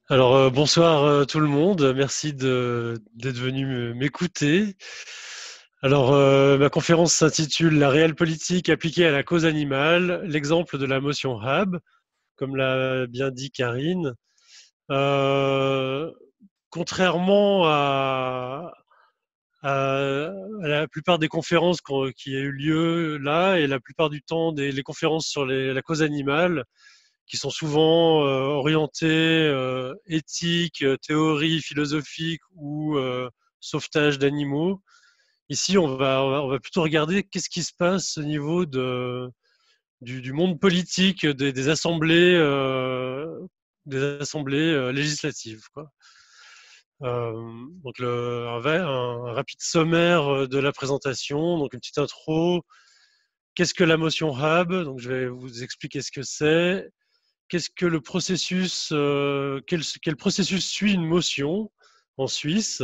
Bonsoir tout le monde, merci d'être venu m'écouter. Ma conférence s'intitule La réelle politique appliquée à la cause animale, l'exemple de la motion HAB, comme l'a bien dit Karine. Euh, Contrairement à la plupart des conférences qui a eu lieu là, et la plupart du temps les conférences sur la cause animale, qui sont souvent orientés éthique, théorie philosophique ou sauvetage d'animaux. Ici, on va plutôt regarder qu'est-ce qui se passe au niveau du monde politique, des assemblées législatives, quoi. Un rapide sommaire de la présentation, donc une petite intro. Qu'est-ce que la motion HAB? Donc, je vais vous expliquer ce que c'est. Qu'est-ce que le processus, quel processus suit une motion en Suisse?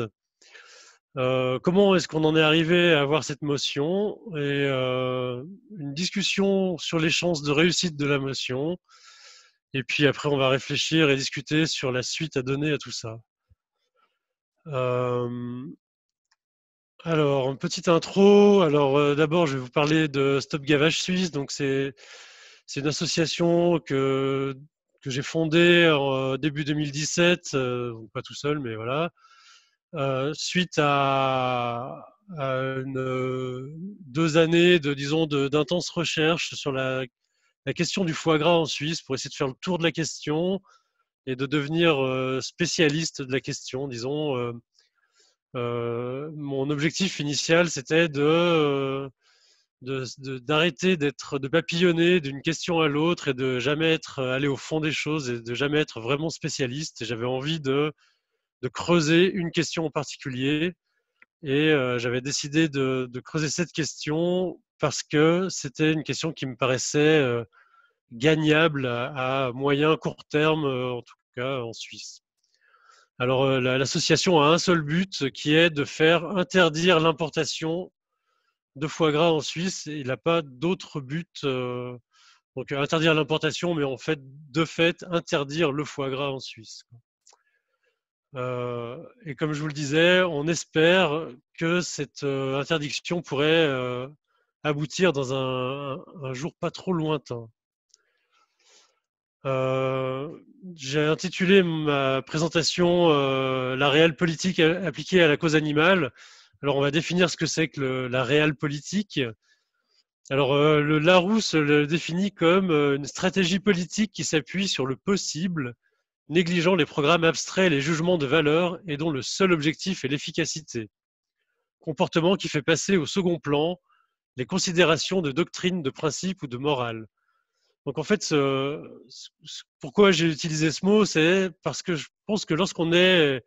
Comment est-ce qu'on en est arrivé à avoir cette motion? Une discussion sur les chances de réussite de la motion. Et puis après, on va réfléchir et discuter sur la suite à donner à tout ça. Euh, une petite intro. D'abord, je vais vous parler de Stop Gavage Suisse. Donc, c'est une association que j'ai fondée en début 2017, pas tout seul, mais voilà, suite à 2 années d'intenses recherches sur la question du foie gras en Suisse pour essayer de faire le tour de la question et de devenir spécialiste de la question, disons. Mon objectif initial, c'était d'arrêter de papillonner d'une question à l'autre et de jamais aller au fond des choses et de jamais être vraiment spécialiste. Et j'avais envie de creuser une question en particulier. J'avais décidé de creuser cette question parce que c'était une question qui me paraissait gagnable à moyen, court terme, en tout cas en Suisse. L'association a un seul but qui est de faire interdire l'importation de foie gras en Suisse. Il n'a pas d'autre but. Donc interdire l'importation, mais en fait, de fait, interdire le foie gras en Suisse. Et comme je vous le disais, on espère que cette interdiction pourrait aboutir dans un jour pas trop lointain. J'ai intitulé ma présentation La réelle politique appliquée à la cause animale. Alors, on va définir ce que c'est que la réelle politique. Le Larousse le définit comme une stratégie politique qui s'appuie sur le possible, négligeant les programmes abstraits et les jugements de valeur et dont le seul objectif est l'efficacité. Comportement qui fait passer au second plan les considérations de doctrine, de principe ou de morale. Donc en fait, pourquoi j'ai utilisé ce mot, c'est parce que je pense que lorsqu'on est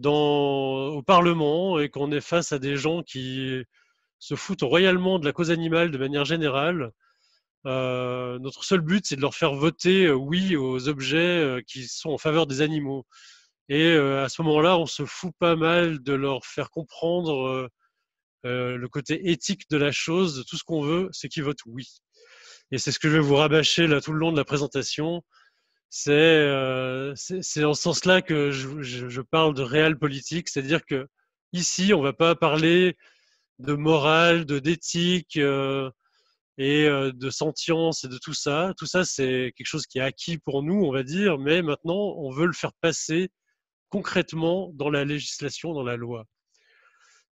au Parlement et qu'on est face à des gens qui se foutent royalement de la cause animale de manière générale, notre seul but, c'est de leur faire voter oui aux objets qui sont en faveur des animaux. À ce moment-là, on se fout pas mal de leur faire comprendre le côté éthique de la chose. Tout ce qu'on veut, c'est qu'ils votent oui. Et c'est ce que je vais vous rabâcher là tout le long de la présentation. C'est en ce sens-là que je parle de réelle politique, c'est-à-dire que ici, on va pas parler de morale, d'éthique et de sentience et de tout ça. Tout ça, c'est quelque chose qui est acquis pour nous, on va dire, mais maintenant, on veut le faire passer concrètement dans la législation, dans la loi.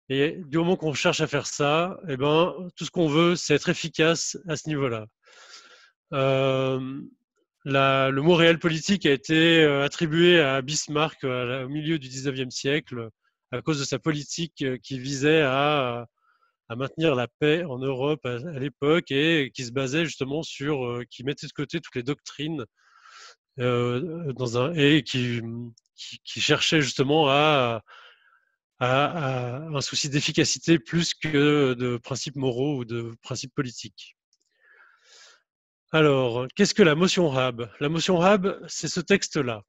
Et du moment qu'on cherche à faire ça, eh ben, tout ce qu'on veut, c'est être efficace à ce niveau-là. Le mot réel politique a été attribué à Bismarck au milieu du 19e siècle à cause de sa politique qui visait à maintenir la paix en Europe à l'époque et qui se basait justement qui mettait de côté toutes les doctrines et qui cherchait justement à un souci d'efficacité plus que de principes moraux ou de principes politiques. Alors, qu'est-ce que la motion HAB? La motion HAB, c'est ce texte-là.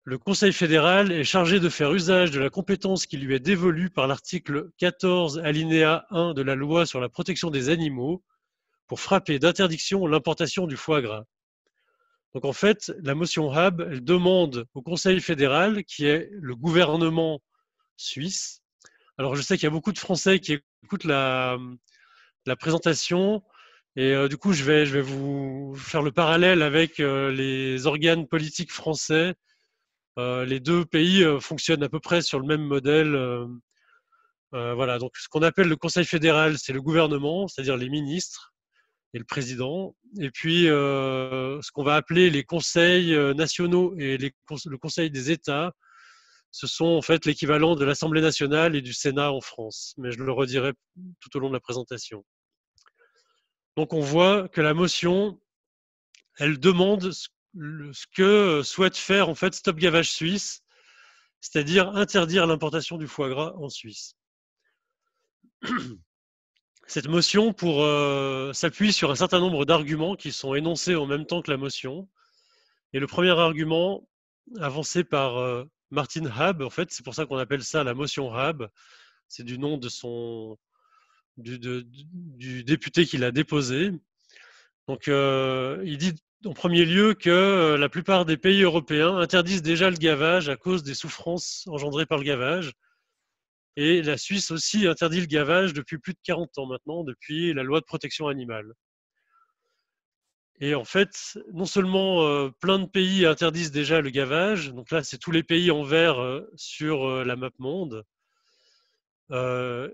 Le Conseil fédéral est chargé de faire usage de la compétence qui lui est dévolue par l'article 14 alinéa 1 de la loi sur la protection des animaux pour frapper d'interdiction l'importation du foie gras. Donc en fait, la motion Haab, elle demande au Conseil fédéral, qui est le gouvernement suisse. Alors je sais qu'il y a beaucoup de Français qui écoutent la présentation et du coup je vais vous faire le parallèle avec les organes politiques français. Les deux pays fonctionnent à peu près sur le même modèle. Voilà, donc ce qu'on appelle le Conseil fédéral, c'est le gouvernement, c'est-à-dire les ministres et le président. Et puis, ce qu'on va appeler les conseils nationaux et le Conseil des États, ce sont en fait l'équivalent de l'Assemblée nationale et du Sénat en France. Mais je le redirai tout au long de la présentation. Donc, on voit que la motion, elle demande ce que souhaite faire en fait Stop Gavage Suisse, c'est-à-dire interdire l'importation du foie gras en Suisse. Cette motion s'appuie sur un certain nombre d'arguments qui sont énoncés en même temps que la motion. Et le premier argument avancé par Martin Haab, en fait, c'est pour ça qu'on appelle ça la motion Haab, c'est du nom du député qui l'a déposé. Donc, il dit en premier lieu que la plupart des pays européens interdisent déjà le gavage à cause des souffrances engendrées par le gavage. Et la Suisse aussi interdit le gavage depuis plus de 40 ans maintenant, depuis la loi de protection animale. Et en fait, non seulement plein de pays interdisent déjà le gavage, donc là c'est tous les pays en vert sur la map monde, mais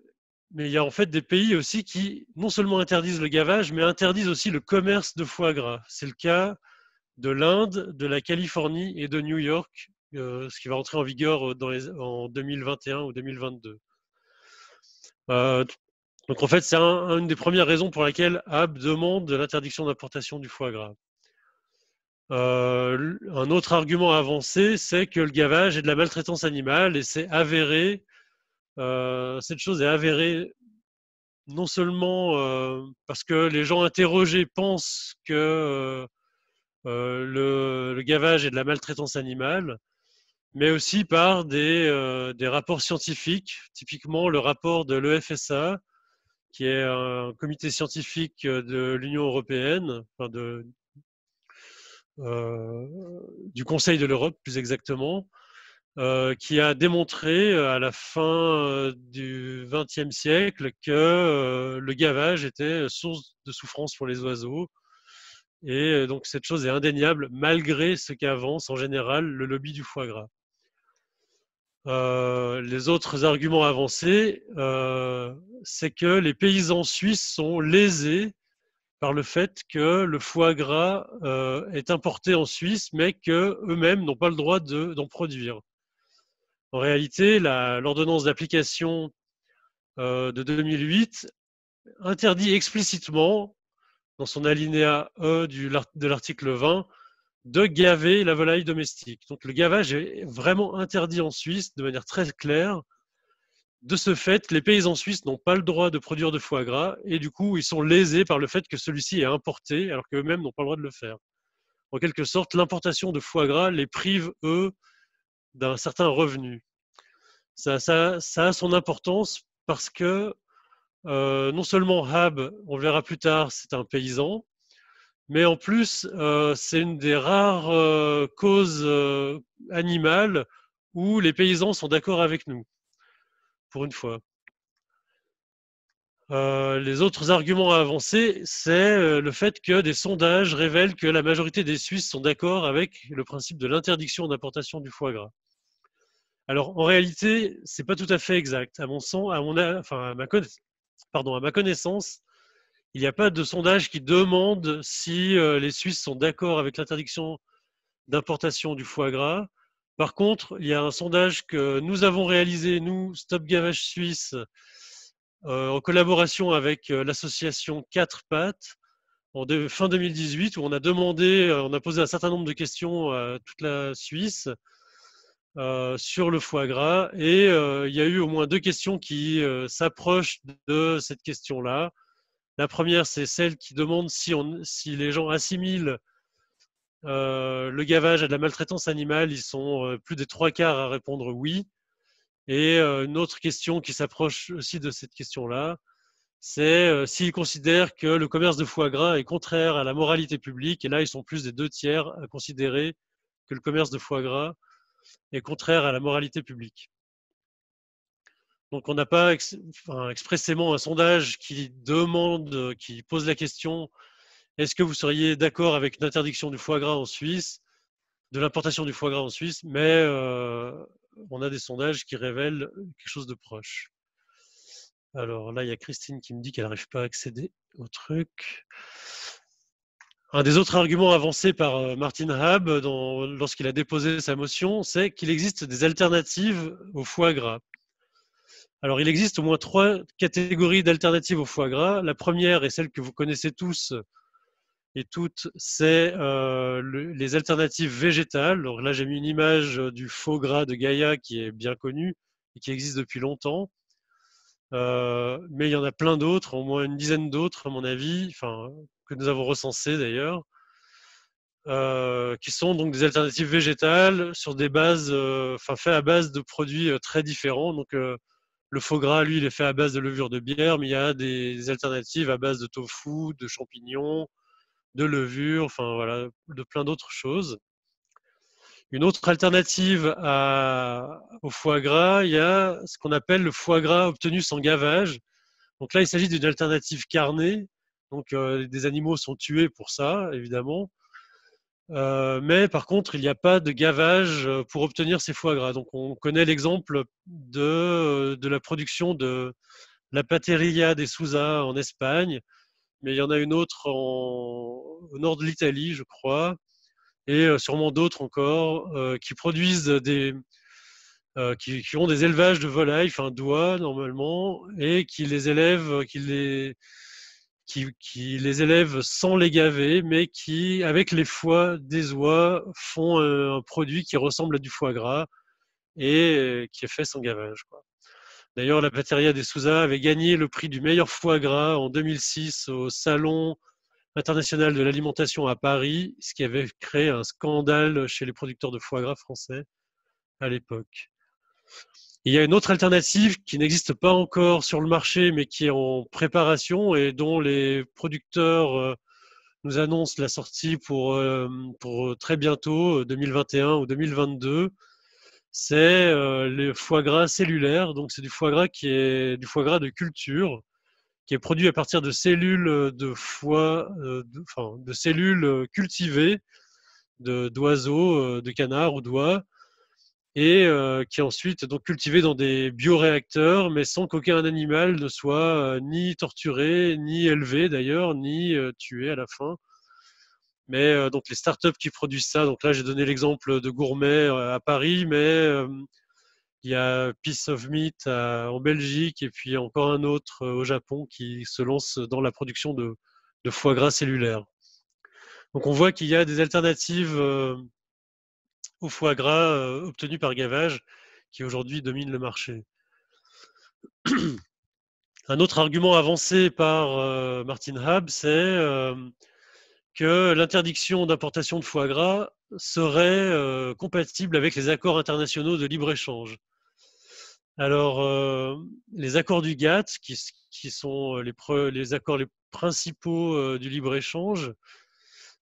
il y a en fait des pays aussi qui non seulement interdisent le gavage, mais interdisent aussi le commerce de foie gras. C'est le cas de l'Inde, de la Californie et de New York, ce qui va entrer en vigueur en 2021 ou 2022. Donc en fait, c'est une des premières raisons pour laquelle Haab demande l'interdiction d'importation du foie gras. Un autre argument avancé, c'est que le gavage est de la maltraitance animale et c'est avéré. Cette chose est avérée non seulement parce que les gens interrogés pensent que le gavage est de la maltraitance animale, mais aussi par des rapports scientifiques, typiquement le rapport de l'EFSA, qui est un comité scientifique de l'Union européenne, enfin du Conseil de l'Europe plus exactement, qui a démontré à la fin du XXe siècle que le gavage était source de souffrance pour les oiseaux. Et donc cette chose est indéniable malgré ce qu'avance en général le lobby du foie gras. Les autres arguments avancés, c'est que les paysans suisses sont lésés par le fait que le foie gras est importé en Suisse, mais qu'eux-mêmes n'ont pas le droit d'en produire. En réalité, l'ordonnance d'application de 2008 interdit explicitement, dans son alinéa E de l'article 20, de gaver la volaille domestique. Donc le gavage est vraiment interdit en Suisse de manière très claire. De ce fait, les paysans suisses n'ont pas le droit de produire de foie gras et du coup, ils sont lésés par le fait que celui-ci est importé alors qu'eux-mêmes n'ont pas le droit de le faire. En quelque sorte, l'importation de foie gras les prive, eux, d'un certain revenu. Ça a son importance parce que non seulement Haab, on le verra plus tard, c'est un paysan, mais en plus, c'est une des rares causes animales où les paysans sont d'accord avec nous, pour une fois. Les autres arguments à avancer, c'est le fait que des sondages révèlent que la majorité des Suisses sont d'accord avec le principe de l'interdiction d'importation du foie gras. Alors, en réalité, c'est pas tout à fait exact. À mon sens, à ma connaissance, il n'y a pas de sondage qui demande si les Suisses sont d'accord avec l'interdiction d'importation du foie gras. Par contre, il y a un sondage que nous avons réalisé, nous, Stop Gavage Suisse, en collaboration avec l'association 4 pattes, fin 2018, où on a posé un certain nombre de questions à toute la Suisse sur le foie gras, et il y a eu au moins 2 questions qui s'approchent de cette question-là. La première, c'est celle qui demande si les gens assimilent le gavage à de la maltraitance animale. Ils sont plus des 3/4 à répondre oui. Et une autre question qui s'approche aussi de cette question-là, c'est s'ils considèrent que le commerce de foie gras est contraire à la moralité publique, et là, ils sont plus des 2/3 à considérer que le commerce de foie gras est contraire à la moralité publique. Donc, on n'a pas expressément un sondage qui pose la question, est-ce que vous seriez d'accord avec une interdiction du foie gras en Suisse, de l'importation du foie gras en Suisse, mais on a des sondages qui révèlent quelque chose de proche. Alors là, il y a Christine qui me dit qu'elle n'arrive pas à accéder au truc. Un des autres arguments avancés par Martin Habb lorsqu'il a déposé sa motion, c'est qu'il existe des alternatives au foie gras. Alors, il existe au moins 3 catégories d'alternatives au foie gras. La première est celle que vous connaissez tous et toutes, c'est les alternatives végétales. Donc là, j'ai mis une image du faux gras de Gaïa qui est bien connu et qui existe depuis longtemps. Mais il y en a plein d'autres, au moins une dizaine d'autres, à mon avis, que nous avons recensées d'ailleurs, qui sont donc des alternatives végétales sur des bases, fait à base de produits très différents. Donc, le faux gras, lui, il est fait à base de levure de bière, mais il y a des alternatives à base de tofu, de champignons, de levure, voilà, de plein d'autres choses. Une autre alternative au foie gras, il y a ce qu'on appelle le foie gras obtenu sans gavage. Donc là, il s'agit d'une alternative carnée. Donc des animaux sont tués pour ça, évidemment. Mais par contre, il n'y a pas de gavage pour obtenir ces foie gras. Donc on connaît l'exemple de la production de la Pateria de Sousa en Espagne, mais il y en a une autre au nord de l'Italie, je crois, et sûrement d'autres encore qui produisent qui ont des élevages de volailles, d'oies normalement, et qui les élèvent, qui les élèvent sans les gaver, mais qui, avec les foies des oies, font un produit qui ressemble à du foie gras et qui est fait sans gavage, quoi. D'ailleurs, la Pateria de Sousa avait gagné le prix du meilleur foie gras en 2006 au Salon international de l'alimentation à Paris, ce qui avait créé un scandale chez les producteurs de foie gras français à l'époque. Il y a une autre alternative qui n'existe pas encore sur le marché, mais qui est en préparation et dont les producteurs nous annoncent la sortie pour très bientôt, 2021 ou 2022. C'est le foie gras cellulaire. Donc, c'est du foie gras qui est du foie gras de culture, qui est produit à partir de cellules de foie, de cellules cultivées d'oiseaux, de canards ou d'oies, et qui est ensuite donc cultivé dans des bioréacteurs, mais sans qu'aucun animal ne soit ni torturé, ni élevé d'ailleurs, ni tué à la fin. Mais donc les startups qui produisent ça, donc là j'ai donné l'exemple de Gourmet à Paris, mais il y a Piece of Meat en Belgique et puis encore un autre au Japon qui se lance dans la production de foie gras cellulaire. Donc on voit qu'il y a des alternatives au foie gras obtenu par gavage qui aujourd'hui domine le marché. Un autre argument avancé par Martin Habb, c'est que l'interdiction d'importation de foie gras serait compatible avec les accords internationaux de libre-échange. Alors, les accords du GATT, qui sont les accords les principaux du libre-échange,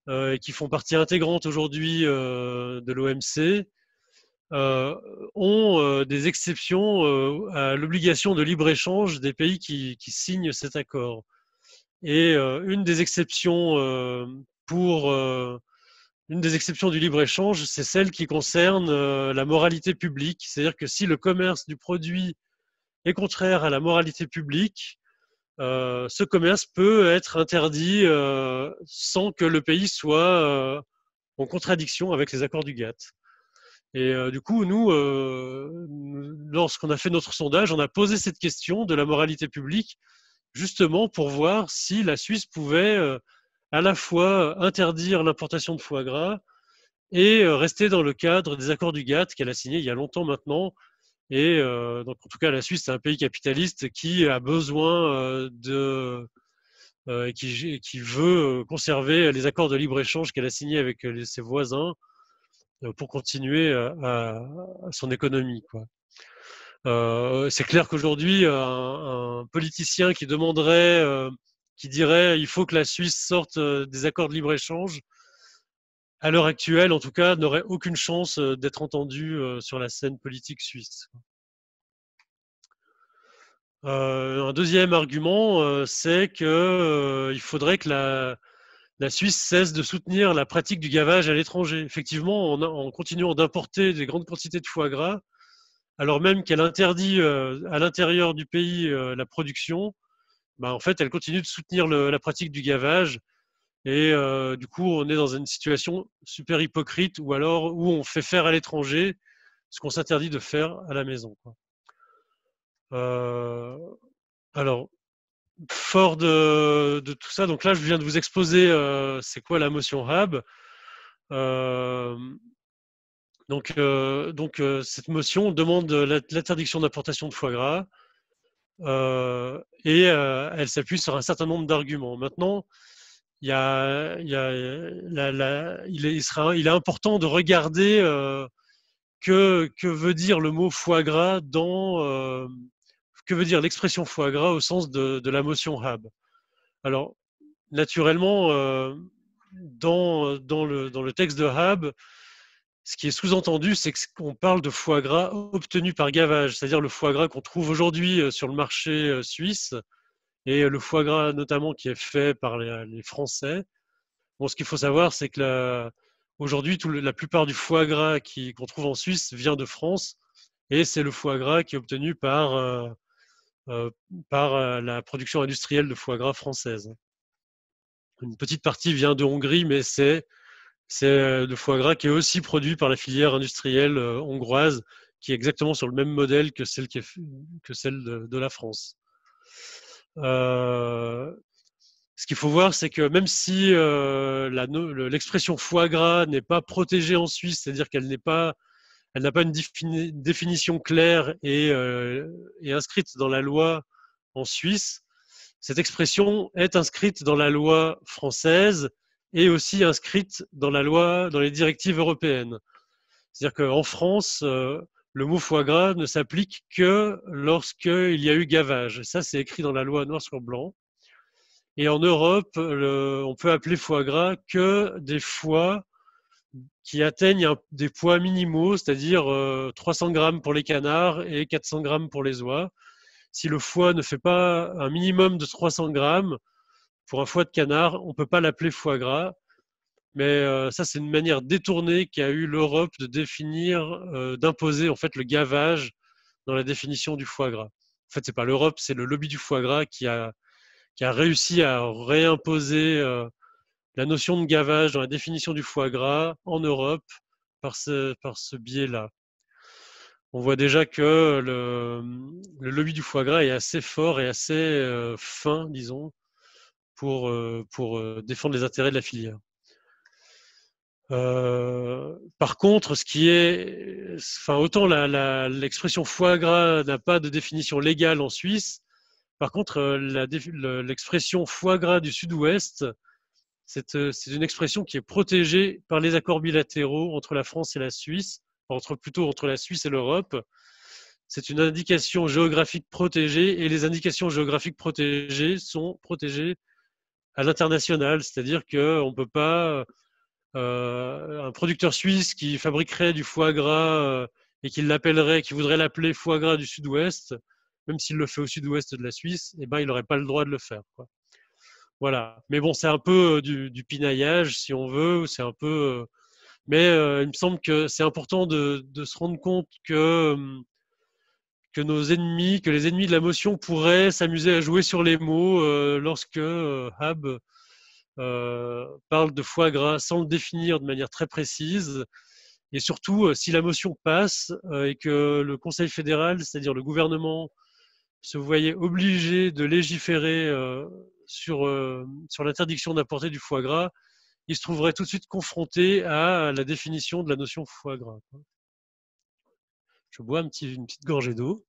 et qui font partie intégrante aujourd'hui de l'OMC, ont des exceptions à l'obligation de libre-échange des pays qui signent cet accord. Et une des exceptions du libre-échange, c'est celle qui concerne la moralité publique. C'est-à-dire que si le commerce du produit est contraire à la moralité publique, ce commerce peut être interdit sans que le pays soit en contradiction avec les accords du GATT. Et du coup, nous, lorsqu'on a fait notre sondage, on a posé cette question de la moralité publique, justement pour voir si la Suisse pouvait à la fois interdire l'importation de foie gras et rester dans le cadre des accords du GATT qu'elle a signé il y a longtemps maintenant. Et donc, en tout cas, la Suisse, c'est un pays capitaliste qui a besoin qui veut conserver les accords de libre-échange qu'elle a signés avec ses voisins pour continuer à son économie, quoi. C'est clair qu'aujourd'hui, un politicien qui demanderait, qui dirait il faut que la Suisse sorte des accords de libre-échange, à l'heure actuelle, en tout cas, n'aurait aucune chance d'être entendu sur la scène politique suisse. Un deuxième argument, c'est qu'il faudrait que la Suisse cesse de soutenir la pratique du gavage à l'étranger. Effectivement, en continuant d'importer des grandes quantités de foie gras, alors même qu'elle interdit à l'intérieur du pays la production, bah, en fait, elle continue de soutenir la pratique du gavage. Et du coup, on est dans une situation super hypocrite, ou alors où on fait faire à l'étranger ce qu'on s'interdit de faire à la maison, quoi. Euh, alors, fort de tout ça, donc là, je viens de vous exposer c'est quoi la motion HAB. Euh, cette motion demande l'interdiction d'importation de foie gras et elle s'appuie sur un certain nombre d'arguments. Maintenant, il est important de regarder que veut dire le mot foie gras que veut dire l'expression foie gras au sens de la motion HAB. Alors, naturellement, dans le texte de HAB, ce qui est sous-entendu, c'est qu'on parle de foie gras obtenu par gavage, c'est-à-dire le foie gras qu'on trouve aujourd'hui sur le marché suisse et le foie gras notamment qui est fait par les Français. Bon, ce qu'il faut savoir, c'est que aujourd'hui, la plupart du foie gras qu'on trouve en Suisse vient de France et c'est le foie gras qui est obtenu par la production industrielle de foie gras française. Une petite partie vient de Hongrie, mais c'est le foie gras qui est aussi produit par la filière industrielle hongroise, qui est exactement sur le même modèle que celle de la France. Ce qu'il faut voir, c'est que même si l'expression foie gras n'est pas protégée en Suisse, c'est-à-dire qu'elle n'a pas une définition claire et inscrite dans la loi en Suisse, cette expression est inscrite dans la loi française et aussi inscrite dans les directives européennes. C'est-à-dire qu'en France, le mot foie gras ne s'applique que lorsqu'il y a eu gavage. Ça, c'est écrit dans la loi noir sur blanc. Et en Europe, on peut appeler foie gras que des foies qui atteignent des poids minimaux, c'est-à-dire 300 grammes pour les canards et 400 grammes pour les oies. Si le foie ne fait pas un minimum de 300 grammes, pour un foie de canard, on ne peut pas l'appeler foie gras. Mais ça, c'est une manière détournée qu'a eu l'Europe de définir, d'imposer en fait le gavage dans la définition du foie gras. En fait, c'est pas l'Europe, c'est le lobby du foie gras qui a réussi à réimposer la notion de gavage dans la définition du foie gras en Europe par ce biais-là. On voit déjà que le lobby du foie gras est assez fort et assez fin, disons, pour défendre les intérêts de la filière. Par contre, autant l'expression foie gras n'a pas de définition légale en Suisse, par contre, l'expression foie gras du Sud-Ouest, c'est une expression qui est protégée par les accords bilatéraux entre la France et la Suisse, plutôt entre la Suisse et l'Europe. C'est une indication géographique protégée et les indications géographiques protégées sont protégées à l'international, c'est-à-dire qu'on ne peut pas, un producteur suisse qui fabriquerait du foie gras et qui voudrait l'appeler foie gras du Sud-Ouest, même s'il le fait au Sud-Ouest de la Suisse, eh ben, il n'aurait pas le droit de le faire, quoi. Voilà. Mais bon, c'est un peu du pinaillage, si on veut. C'est un peu. Mais il me semble que c'est important de se rendre compte que les ennemis de la motion pourraient s'amuser à jouer sur les mots lorsque Hab parle de foie gras sans le définir de manière très précise. Et surtout, si la motion passe et que le Conseil fédéral, c'est-à-dire le gouvernement, se voyait obligé de légiférer sur l'interdiction d'importer du foie gras, il se trouverait tout de suite confronté à la définition de la notion foie gras. Je bois une petite gorgée d'eau.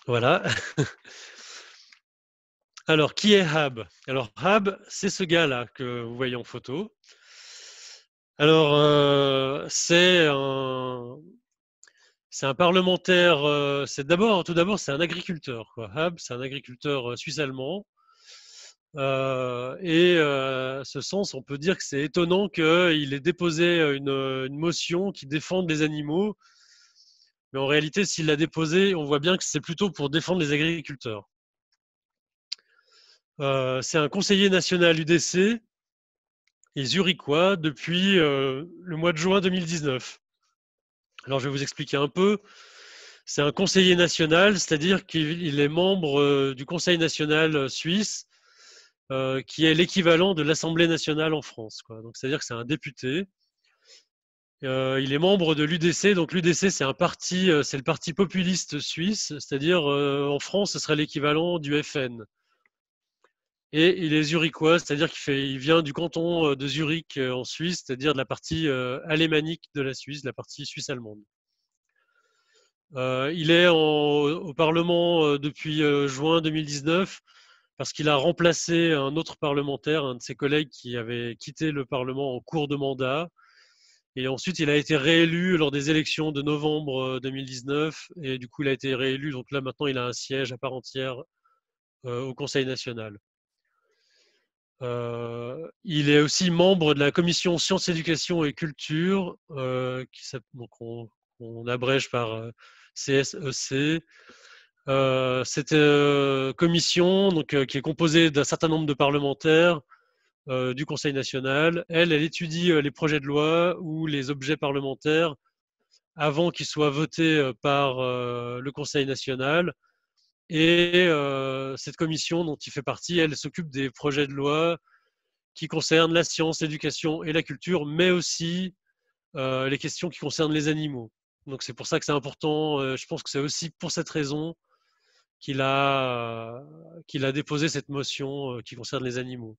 Voilà. Alors, qui est Hab? Alors, Hab, c'est ce gars-là que vous voyez en photo. Alors, c'est C'est un parlementaire, tout d'abord, c'est un agriculteur, quoi. Hab, c'est un agriculteur suisse-allemand. À ce sens, on peut dire que c'est étonnant qu'il ait déposé une motion qui défende les animaux. Mais en réalité, s'il l'a déposé, on voit bien que c'est plutôt pour défendre les agriculteurs. C'est un conseiller national UDC et zurichois depuis le mois de juin 2019. Alors, je vais vous expliquer un peu. C'est un conseiller national, c'est-à-dire qu'il est membre du Conseil national suisse, qui est l'équivalent de l'Assemblée nationale en France, quoi. Donc, c'est-à-dire que c'est un député. Il est membre de l'UDC. Donc, l'UDC, c'est un parti, c'est le parti populiste suisse, c'est-à-dire en France, ce serait l'équivalent du FN. Et il est zurichois, c'est-à-dire qu'il vient du canton de Zurich en Suisse, c'est-à-dire de la partie alémanique de la Suisse, de la partie suisse-allemande. Il est au Parlement depuis juin 2019 parce qu'il a remplacé un autre parlementaire, un de ses collègues qui avait quitté le Parlement en cours de mandat. Et ensuite, il a été réélu lors des élections de novembre 2019. Et du coup, il a été réélu. Donc là, maintenant, il a un siège à part entière au Conseil national. Il est aussi membre de la commission Sciences, Éducation et Culture, donc on abrège par CSEC. Cette commission, donc, qui est composée d'un certain nombre de parlementaires du Conseil national, elle étudie les projets de loi ou les objets parlementaires avant qu'ils soient votés par le Conseil national. Et cette commission dont il fait partie, elle s'occupe des projets de loi qui concernent la science, l'éducation et la culture, mais aussi les questions qui concernent les animaux. Donc c'est pour ça que c'est important. Je pense que c'est aussi pour cette raison qu'il a déposé cette motion qui concerne les animaux.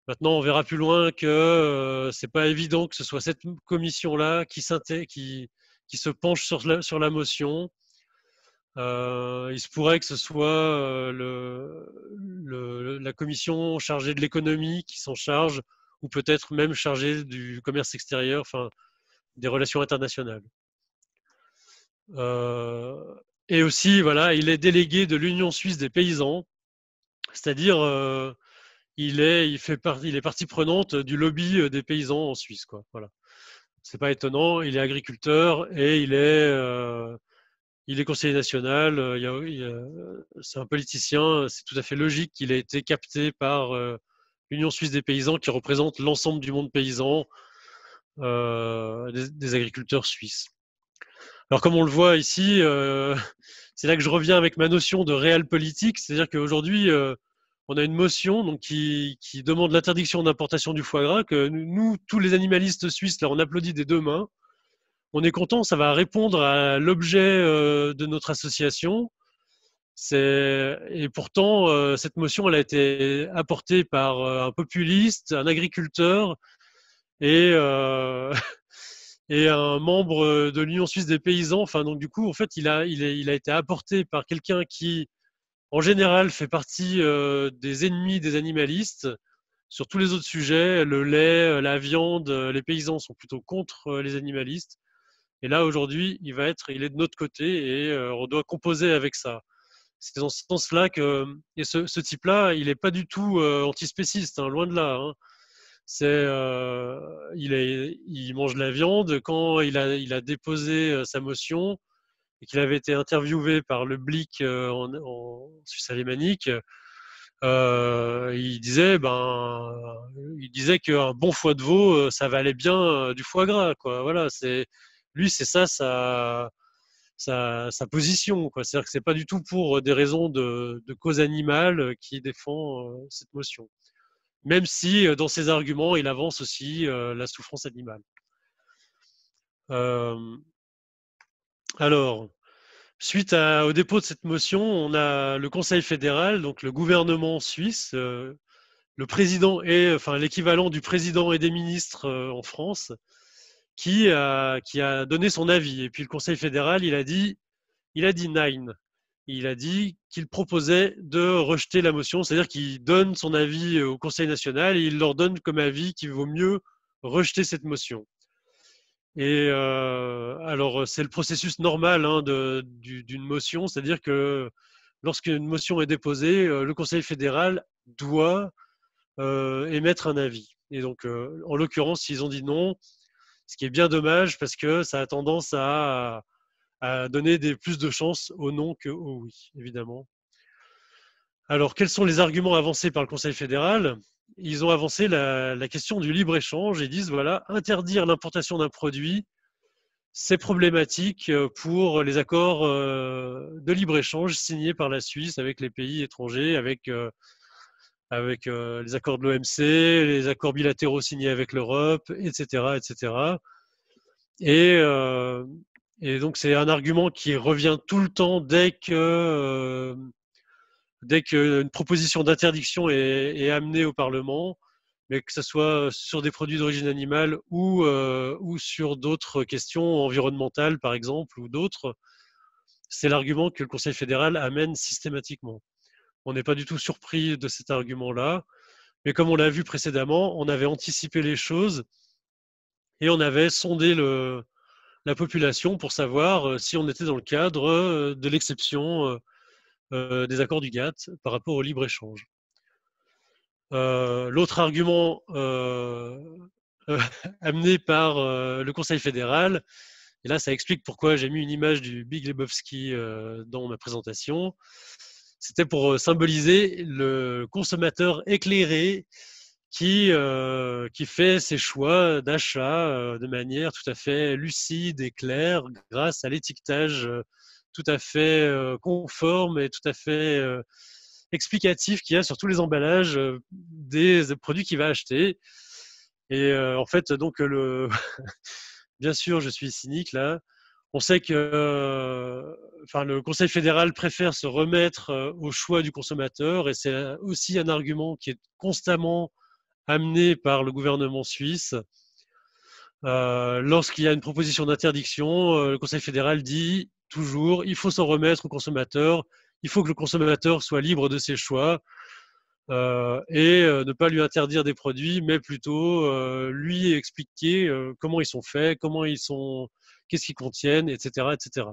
Maintenant, on verra plus loin que c'est pas évident que ce soit cette commission-là qui se penche sur la motion. Il se pourrait que ce soit la commission chargée de l'économie qui s'en charge, ou peut-être même chargée du commerce extérieur, enfin des relations internationales. Et aussi, voilà, il est délégué de l'Union suisse des paysans, c'est-à-dire il est partie prenante du lobby des paysans en Suisse, quoi. Voilà. C'est pas étonnant. Il est agriculteur et il est conseiller national. C'est un politicien. C'est tout à fait logique qu'il ait été capté par l'Union suisse des paysans, qui représente l'ensemble du monde paysan, des agriculteurs suisses. Alors, comme on le voit ici, c'est là que je reviens avec ma notion de réel politique, c'est-à-dire qu'aujourd'hui, on a une motion donc, qui demande l'interdiction d'importation du foie gras, que nous, tous les animalistes suisses, là, on applaudit des deux mains. On est content, ça va répondre à l'objet de notre association. Et pourtant, cette motion, elle a été apportée par un populiste, un agriculteur et et un membre de l'Union suisse des paysans. Enfin, donc du coup, en fait, il a été apporté par quelqu'un qui, en général, fait partie des ennemis des animalistes sur tous les autres sujets. Le lait, la viande, les paysans sont plutôt contre les animalistes. Et là, aujourd'hui, il est de notre côté et on doit composer avec ça. C'est dans ce sens-là que ce type-là, il n'est pas du tout antispéciste, hein, loin de là. Hein. Il mange la viande. Quand il a déposé sa motion et qu'il avait été interviewé par le Blick en Suisse alémanique, il disait qu'un bon foie de veau, ça valait bien du foie gras, quoi. Voilà, c'est ça sa position, quoi. C'est-à-dire que c'est pas du tout pour des raisons de cause animale qui défend cette motion. Même si dans ses arguments, il avance aussi la souffrance animale. Alors, suite au dépôt de cette motion, on a le Conseil fédéral, donc le gouvernement suisse, le président enfin l'équivalent du président et des ministres en France, qui a donné son avis. Et puis le Conseil fédéral, il a dit nein. Il a dit qu'il proposait de rejeter la motion, c'est-à-dire qu'il donne son avis au Conseil national et il leur donne comme avis qu'il vaut mieux rejeter cette motion. Et alors, c'est le processus normal hein, d'une motion, c'est-à-dire que lorsqu'une motion est déposée, le Conseil fédéral doit émettre un avis. Et donc, en l'occurrence, ils ont dit non, ce qui est bien dommage parce que ça a tendance à donner plus de chances au non qu'au oui, évidemment. Alors, quels sont les arguments avancés par le Conseil fédéral? Ils ont avancé la question du libre-échange et disent, voilà, interdire l'importation d'un produit, c'est problématique pour les accords de libre-échange signés par la Suisse avec les pays étrangers, avec les accords de l'OMC, les accords bilatéraux signés avec l'Europe, etc., etc. Et, euh, et donc, c'est un argument qui revient tout le temps dès qu'une proposition d'interdiction est amenée au Parlement, mais que ce soit sur des produits d'origine animale ou sur d'autres questions environnementales, par exemple, ou d'autres, c'est l'argument que le Conseil fédéral amène systématiquement. On n'est pas du tout surpris de cet argument-là, mais comme on l'a vu précédemment, on avait anticipé les choses et on avait sondé la population pour savoir si on était dans le cadre de l'exception des accords du GATT par rapport au libre-échange. L'autre argument amené par le Conseil fédéral, et là ça explique pourquoi j'ai mis une image du Big Lebowski dans ma présentation, c'était pour symboliser le consommateur éclairé qui fait ses choix d'achat de manière tout à fait lucide et claire grâce à l'étiquetage tout à fait conforme et tout à fait explicatif qu'il y a sur tous les emballages des produits qu'il va acheter. Et en fait, donc, bien sûr, je suis cynique là. On sait que le Conseil fédéral préfère se remettre au choix du consommateur et c'est aussi un argument qui est constamment amené par le gouvernement suisse. Lorsqu'il y a une proposition d'interdiction, le Conseil fédéral dit toujours il faut s'en remettre au consommateur, il faut que le consommateur soit libre de ses choix et ne pas lui interdire des produits, mais plutôt lui expliquer comment ils sont faits, qu'est-ce qu'ils contiennent, etc., etc.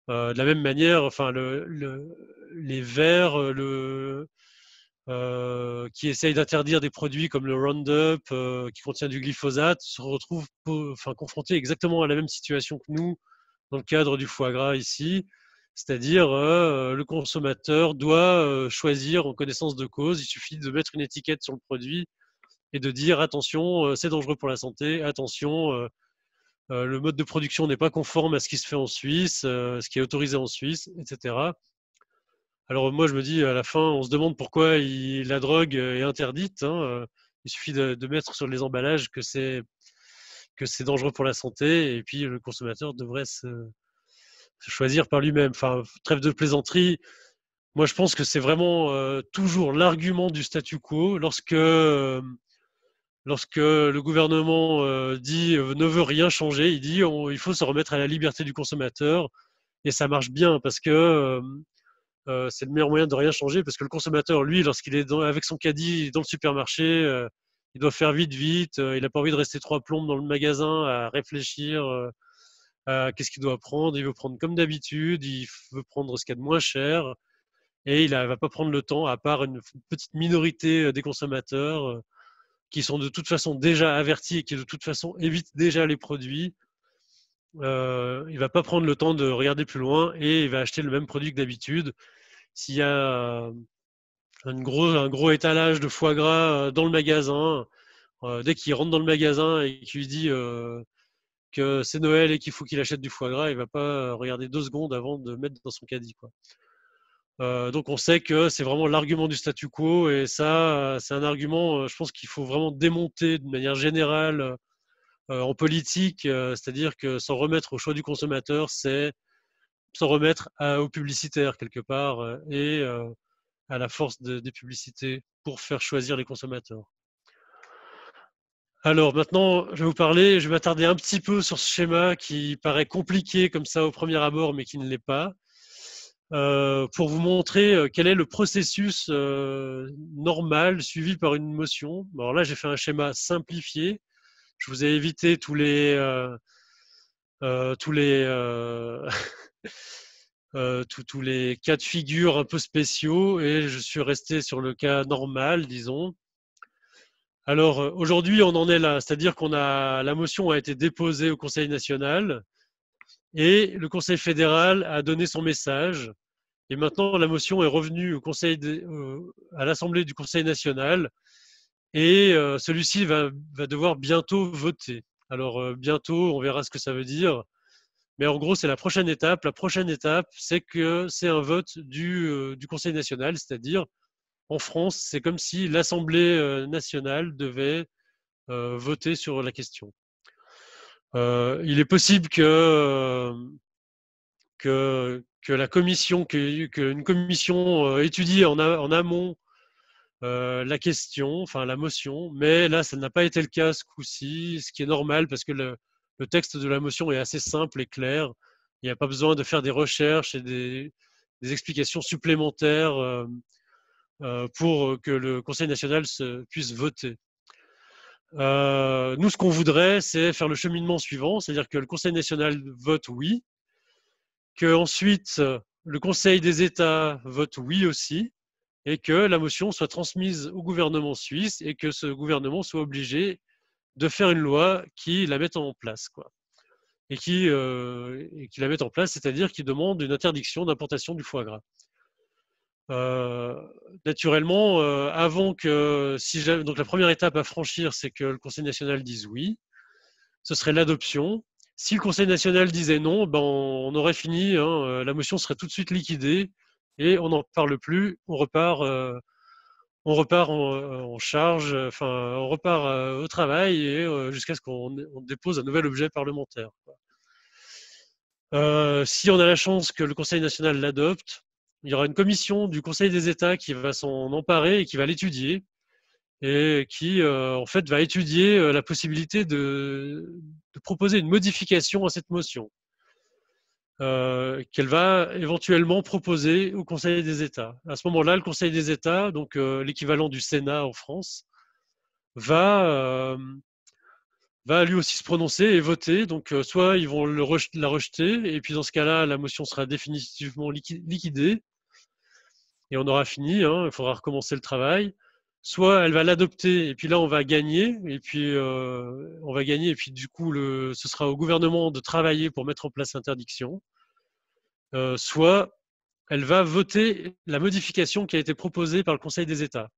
De la même manière, enfin, les Verts, qui essayent d'interdire des produits comme le Roundup, qui contient du glyphosate, se retrouvent confrontés exactement à la même situation que nous dans le cadre du foie gras ici. C'est-à-dire, le consommateur doit choisir en connaissance de cause. Il suffit de mettre une étiquette sur le produit et de dire attention, c'est dangereux pour la santé, attention, le mode de production n'est pas conforme à ce qui se fait en Suisse, ce qui est autorisé en Suisse, etc. Alors moi, je me dis, à la fin, on se demande pourquoi la drogue est interdite. Hein. Il suffit de mettre sur les emballages que c'est dangereux pour la santé, et puis le consommateur devrait se choisir par lui-même. Enfin, trêve de plaisanterie. Moi, je pense que c'est vraiment toujours l'argument du statu quo lorsque le gouvernement dit ne veut rien changer. Il dit il faut se remettre à la liberté du consommateur, et ça marche bien parce que c'est le meilleur moyen de rien changer parce que le consommateur, lui, lorsqu'il est avec son caddie dans le supermarché, il doit faire vite, vite. Il n'a pas envie de rester 3 plombes dans le magasin à réfléchir à qu'est-ce qu'il doit prendre. Il veut prendre comme d'habitude, il veut prendre ce qu'il y a de moins cher et il ne va pas prendre le temps, à part une petite minorité des consommateurs qui sont de toute façon déjà avertis et qui de toute façon évitent déjà les produits. Il ne va pas prendre le temps de regarder plus loin et il va acheter le même produit que d'habitude. S'il y a un gros étalage de foie gras dans le magasin, dès qu'il rentre dans le magasin et qu'il lui dit que c'est Noël et qu'il faut qu'il achète du foie gras, il ne va pas regarder 2 secondes avant de mettre dans son caddie, quoi. Donc on sait que c'est vraiment l'argument du statu quo et ça, c'est un argument, je pense qu'il faut vraiment démonter de manière générale en politique, c'est-à-dire que s'en remettre au choix du consommateur, c'est s'en remettre aux publicitaires quelque part et à la force des publicités pour faire choisir les consommateurs. Alors maintenant, je vais m'attarder un petit peu sur ce schéma qui paraît compliqué comme ça au premier abord, mais qui ne l'est pas, pour vous montrer quel est le processus normal suivi par une motion. Alors là, j'ai fait un schéma simplifié. je vous ai évité tous les tous les cas de figure un peu spéciaux et je suis resté sur le cas normal, disons. Alors aujourd'hui, on en est là, c'est-à-dire la motion a été déposée au Conseil national et le Conseil fédéral a donné son message. Et maintenant, la motion est revenue à l'Assemblée du Conseil national et celui-ci va devoir bientôt voter. Alors bientôt, on verra ce que ça veut dire. Mais en gros, c'est la prochaine étape. La prochaine étape, c'est que c'est un vote du Conseil national, c'est-à-dire en France, c'est comme si l'Assemblée nationale devait voter sur la question. Il est possible que la commission, qu'une commission étudie en amont la question, enfin la motion, mais là, ça n'a pas été le cas ce coup-ci, ce qui est normal parce que le texte de la motion est assez simple et clair. Il n'y a pas besoin de faire des recherches et des explications supplémentaires pour que le Conseil national puisse voter. Nous, ce qu'on voudrait, c'est faire le cheminement suivant, c'est-à-dire que le Conseil national vote oui, que ensuite le Conseil des États vote oui aussi, et que la motion soit transmise au gouvernement suisse et que ce gouvernement soit obligé de faire une loi qui la mette en place, quoi. Et qui la mette en place, c'est-à-dire qui demande une interdiction d'importation du foie gras. Naturellement, avant que, donc la première étape à franchir, c'est que le Conseil national dise oui, ce serait l'adoption. Si le Conseil national disait non, ben on aurait fini, hein, la motion serait tout de suite liquidée et on n'en parle plus, on repart en charge, enfin on repart au travail et jusqu'à ce qu'on dépose un nouvel objet parlementaire. Si on a la chance que le Conseil national l'adopte, il y aura une commission du Conseil des États qui va s'en emparer et qui va l'étudier et qui en fait va étudier la possibilité de proposer une modification à cette motion qu'elle va éventuellement proposer au Conseil des États. À ce moment-là, le Conseil des États, donc l'équivalent du Sénat en France, va lui aussi se prononcer et voter. Donc soit ils vont la rejeter et puis dans ce cas-là, la motion sera définitivement liquidée et on aura fini, hein, il faudra recommencer le travail. Soit elle va l'adopter et puis là on va gagner et puis du coup ce sera au gouvernement de travailler pour mettre en place l'interdiction. Soit elle va voter la modification qui a été proposée par le Conseil des États.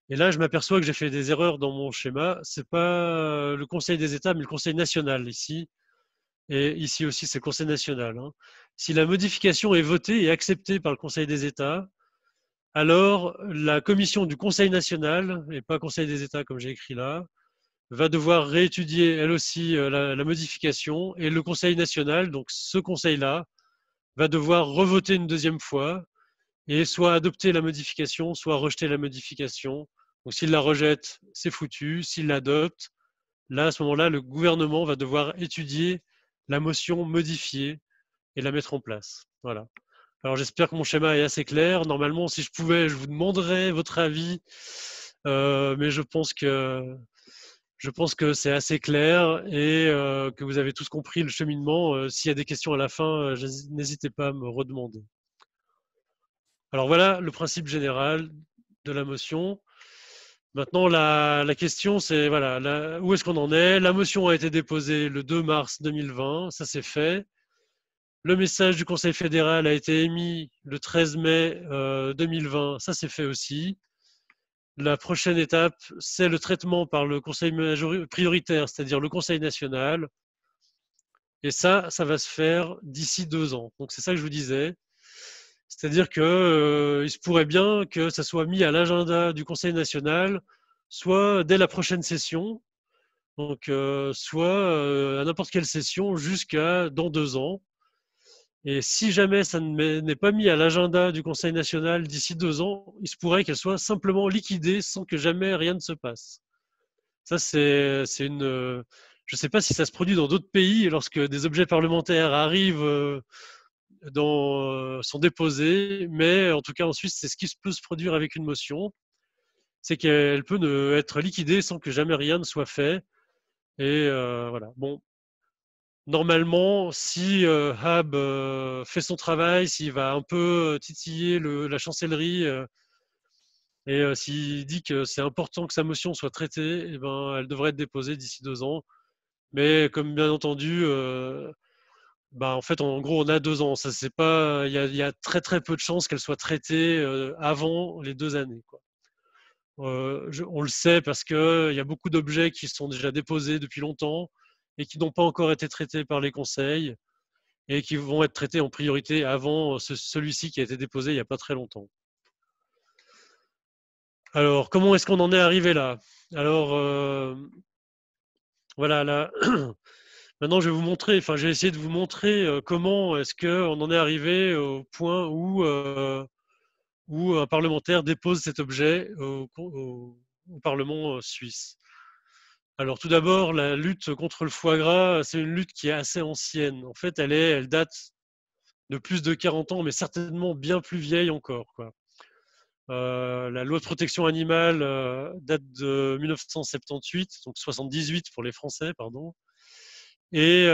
Et là, je m'aperçois que j'ai fait des erreurs dans mon schéma. C'est pas le Conseil des États, mais le Conseil national ici. Et ici aussi, c'est le Conseil national. Hein. Si la modification est votée et acceptée par le Conseil des États, alors la commission du Conseil national, et pas Conseil des États comme j'ai écrit là, va devoir réétudier elle aussi la modification. Et le Conseil national, donc ce conseil-là, va devoir revoter une deuxième fois et soit adopter la modification, soit rejeter la modification. Donc s'il la rejette, c'est foutu. S'il l'adopte, là, à ce moment-là, le gouvernement va devoir étudier la motion modifiée et la mettre en place. Voilà. Alors j'espère que mon schéma est assez clair. Normalement, si je pouvais, je vous demanderais votre avis, mais je pense que c'est assez clair et que vous avez tous compris le cheminement. S'il y a des questions à la fin, n'hésitez pas à me redemander. Alors voilà le principe général de la motion. Maintenant, la question, c'est voilà, où est-ce qu'on en est? La motion a été déposée le 2 mars 2020, ça c'est fait. Le message du Conseil fédéral a été émis le 13 mai 2020, ça c'est fait aussi. La prochaine étape, c'est le traitement par le Conseil prioritaire, c'est-à-dire le Conseil national. Et ça va se faire d'ici 2 ans. Donc c'est ça que je vous disais. C'est-à-dire qu'il se pourrait bien que ça soit mis à l'agenda du Conseil national, soit dès la prochaine session, donc soit à n'importe quelle session jusqu'à dans 2 ans. Et si jamais ça n'est pas mis à l'agenda du Conseil national d'ici 2 ans, il se pourrait qu'elle soit simplement liquidée sans que jamais rien ne se passe. Ça, c'est une. Je ne sais pas si ça se produit dans d'autres pays lorsque des objets parlementaires arrivent sont déposés, mais en tout cas en Suisse, c'est ce qui peut se produire avec une motion. c'est qu'elle peut être liquidée sans que jamais rien ne soit fait. Et voilà. Bon, normalement, si Hab fait son travail, s'il va un peu titiller la chancellerie et s'il dit que c'est important que sa motion soit traitée, eh ben, elle devrait être déposée d'ici 2 ans. Mais comme bien entendu, bah, en fait, en gros, on a 2 ans. Ça, c'est pas, il y a très très peu de chances qu'elle soit traitée avant les 2 années, quoi. On le sait parce qu'il y a beaucoup d'objets qui sont déjà déposés depuis longtemps et qui n'ont pas encore été traités par les conseils et qui vont être traités en priorité avant celui-ci qui a été déposé il n'y a pas très longtemps. Alors, comment est-ce qu'on en est arrivé là? Alors, voilà, là, maintenant je vais vous montrer, enfin, j'ai essayé de vous montrer comment est-ce qu'on en est arrivé au point où un parlementaire dépose cet objet au Parlement suisse. Alors tout d'abord, la lutte contre le foie gras, c'est une lutte qui est assez ancienne. En fait, elle date de plus de 40 ans, mais certainement bien plus vieille encore, quoi. La loi de protection animale date de 1978, donc 78 pour les Français, pardon. Et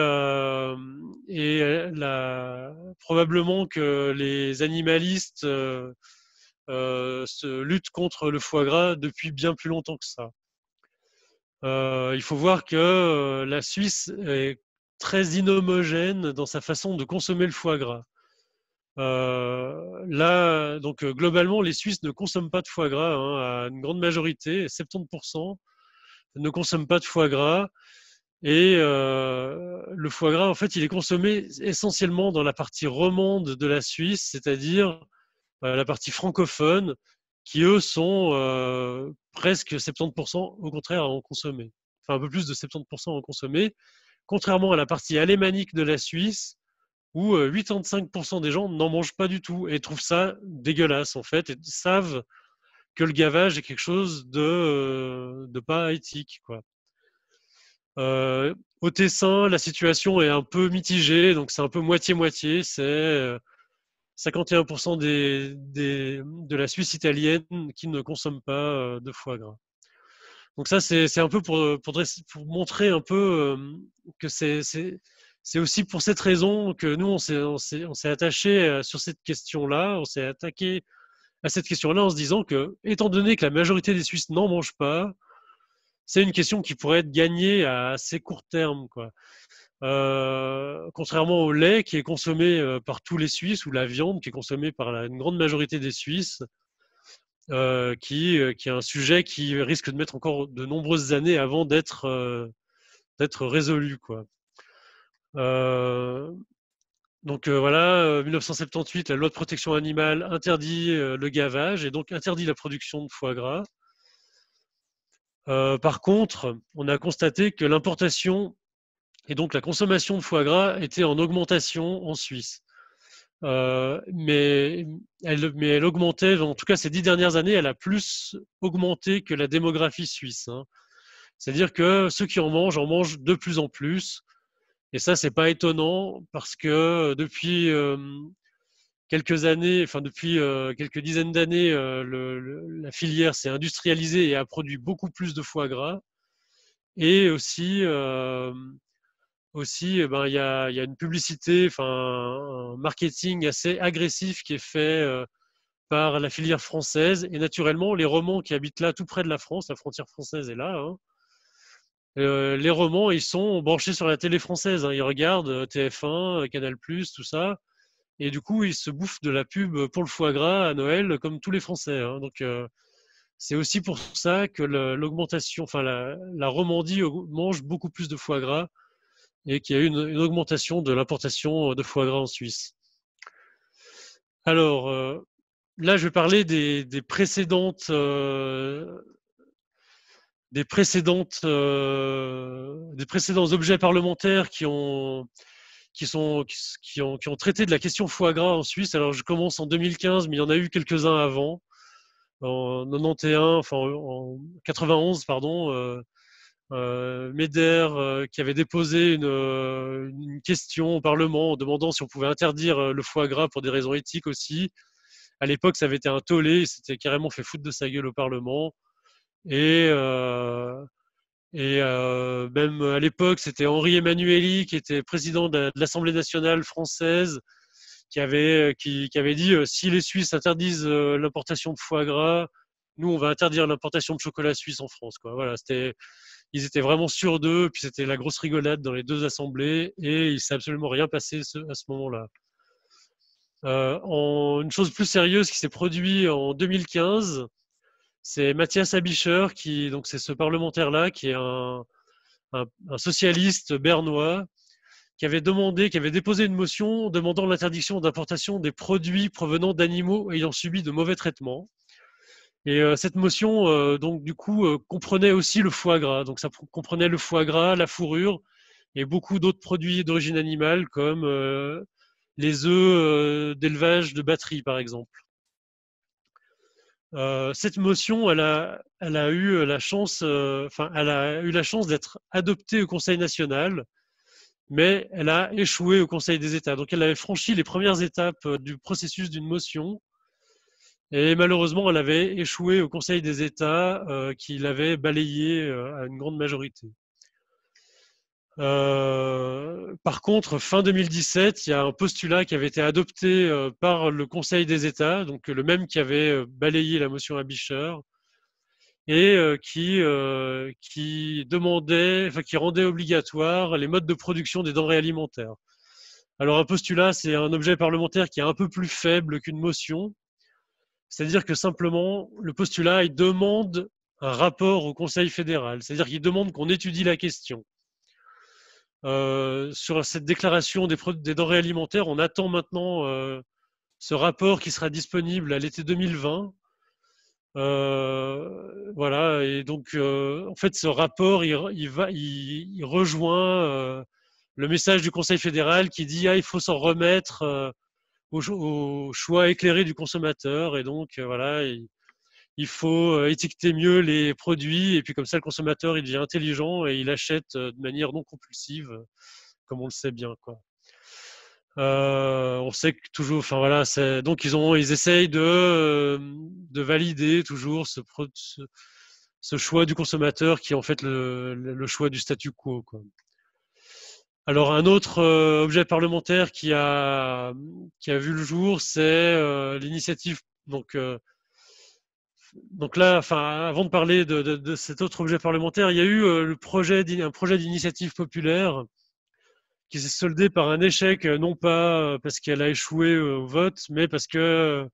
probablement que les animalistes se luttent contre le foie gras depuis bien plus longtemps que ça. Il faut voir que la Suisse est très inhomogène dans sa façon de consommer le foie gras. Là, donc globalement, les Suisses ne consomment pas de foie gras, hein, à une grande majorité, 70% ne consomment pas de foie gras. Et le foie gras, en fait, il est consommé essentiellement dans la partie romande de la Suisse, c'est-à-dire la partie francophone, qui eux sont presque 70% au contraire à en consommer. Enfin, un peu plus de 70% à en consommer, contrairement à la partie alémanique de la Suisse, où 85% des gens n'en mangent pas du tout et trouvent ça dégueulasse, en fait, et savent que le gavage est quelque chose de pas éthique, quoi. Au Tessin, la situation est un peu mitigée, donc c'est un peu moitié-moitié. C'est 51% de la Suisse italienne qui ne consomment pas de foie gras. Donc ça, c'est un peu pour montrer un peu que c'est aussi pour cette raison que nous, on s'est attaché sur cette question-là, on s'est attaqué à cette question-là en se disant que, étant donné que la majorité des Suisses n'en mangent pas, c'est une question qui pourrait être gagnée à assez court terme, quoi. Contrairement au lait qui est consommé par tous les Suisses, ou la viande qui est consommée par une grande majorité des Suisses, qui est un sujet qui risque de mettre encore de nombreuses années avant d'être résolu, quoi. Donc voilà, 1978, la loi de protection animale interdit le gavage et donc interdit la production de foie gras. Par contre, on a constaté que l'importation et donc la consommation de foie gras était en augmentation en Suisse. Mais elle augmentait, en tout cas ces 10 dernières années, elle a plus augmenté que la démographie suisse, hein. C'est-à-dire que ceux qui en mangent de plus en plus. Et ça, c'est pas étonnant parce que depuis quelques années, enfin depuis quelques dizaines d'années, la filière s'est industrialisée et a produit beaucoup plus de foie gras. Et aussi, eh ben, il y a une publicité, enfin un marketing assez agressif qui est fait par la filière française. Et naturellement, les Romans qui habitent là, tout près de la France, la frontière française est là, hein, les Romans, ils sont branchés sur la télé française, hein. Ils regardent TF1, Canal+, tout ça. Et du coup, ils se bouffent de la pub pour le foie gras à Noël, comme tous les Français, hein. Donc, c'est aussi pour ça que l'augmentation, enfin la Romandie mange beaucoup plus de foie gras et qu'il y a eu une augmentation de l'importation de foie gras en Suisse. Alors, là, je vais parler des précédentes des précédents objets parlementaires qui ont traité de la question foie gras en Suisse. Alors, je commence en 2015, mais il y en a eu quelques-uns avant, en 91, enfin en 91, pardon. Meder qui avait déposé une question au Parlement en demandant si on pouvait interdire le foie gras pour des raisons éthiques aussi. À l'époque, ça avait été un tollé, il s'était carrément fait foutre de sa gueule au Parlement. Et, même à l'époque, c'était Henri Emmanuelli, qui était président de l'Assemblée nationale française, qui avait dit si les Suisses interdisent l'importation de foie gras, nous, on va interdire l'importation de chocolat suisse en France, quoi. Voilà, ils étaient vraiment sûrs d'eux, puis c'était la grosse rigolade dans les deux assemblées, et il s'est absolument rien passé à ce moment-là. Une chose plus sérieuse qui s'est produite en 2015, c'est Matthias Aebischer, donc c'est ce parlementaire-là, qui est un socialiste bernois, qui avait déposé une motion demandant l'interdiction d'importation des produits provenant d'animaux ayant subi de mauvais traitements. Et cette motion, donc du coup, comprenait aussi le foie gras. Donc ça comprenait le foie gras, la fourrure et beaucoup d'autres produits d'origine animale, comme les œufs d'élevage de batterie, par exemple. Cette motion, elle a eu la chance d'être adoptée au Conseil national, mais elle a échoué au Conseil des États. Donc elle avait franchi les premières étapes du processus d'une motion, et malheureusement, elle avait échoué au Conseil des États, qui l'avait balayée à une grande majorité. Par contre, fin 2017, il y a un postulat qui avait été adopté par le Conseil des États, donc le même qui avait balayé la motion Aebischer, et qui rendait obligatoire les modes de production des denrées alimentaires. Alors un postulat, c'est un objet parlementaire qui est un peu plus faible qu'une motion, c'est-à-dire que simplement, le postulat, il demande un rapport au Conseil fédéral, c'est-à-dire qu'il demande qu'on étudie la question. Sur cette déclaration des denrées alimentaires, on attend maintenant ce rapport qui sera disponible à l'été 2020. Voilà, et donc en fait, ce rapport, il rejoint le message du Conseil fédéral qui dit il faut s'en remettre au choix éclairé du consommateur, et donc voilà, il faut étiqueter mieux les produits, et puis comme ça le consommateur il devient intelligent et il achète de manière non compulsive, comme on le sait bien, quoi. On sait que toujours, enfin voilà, donc ils essayent de valider toujours ce choix du consommateur qui est en fait le choix du statu quo, quoi. Alors un autre objet parlementaire qui a vu le jour, c'est l'initiative. Donc là, enfin, avant de parler de cet autre objet parlementaire, il y a eu un projet d'initiative populaire qui s'est soldé par un échec, non pas parce qu'elle a échoué au vote, mais parce que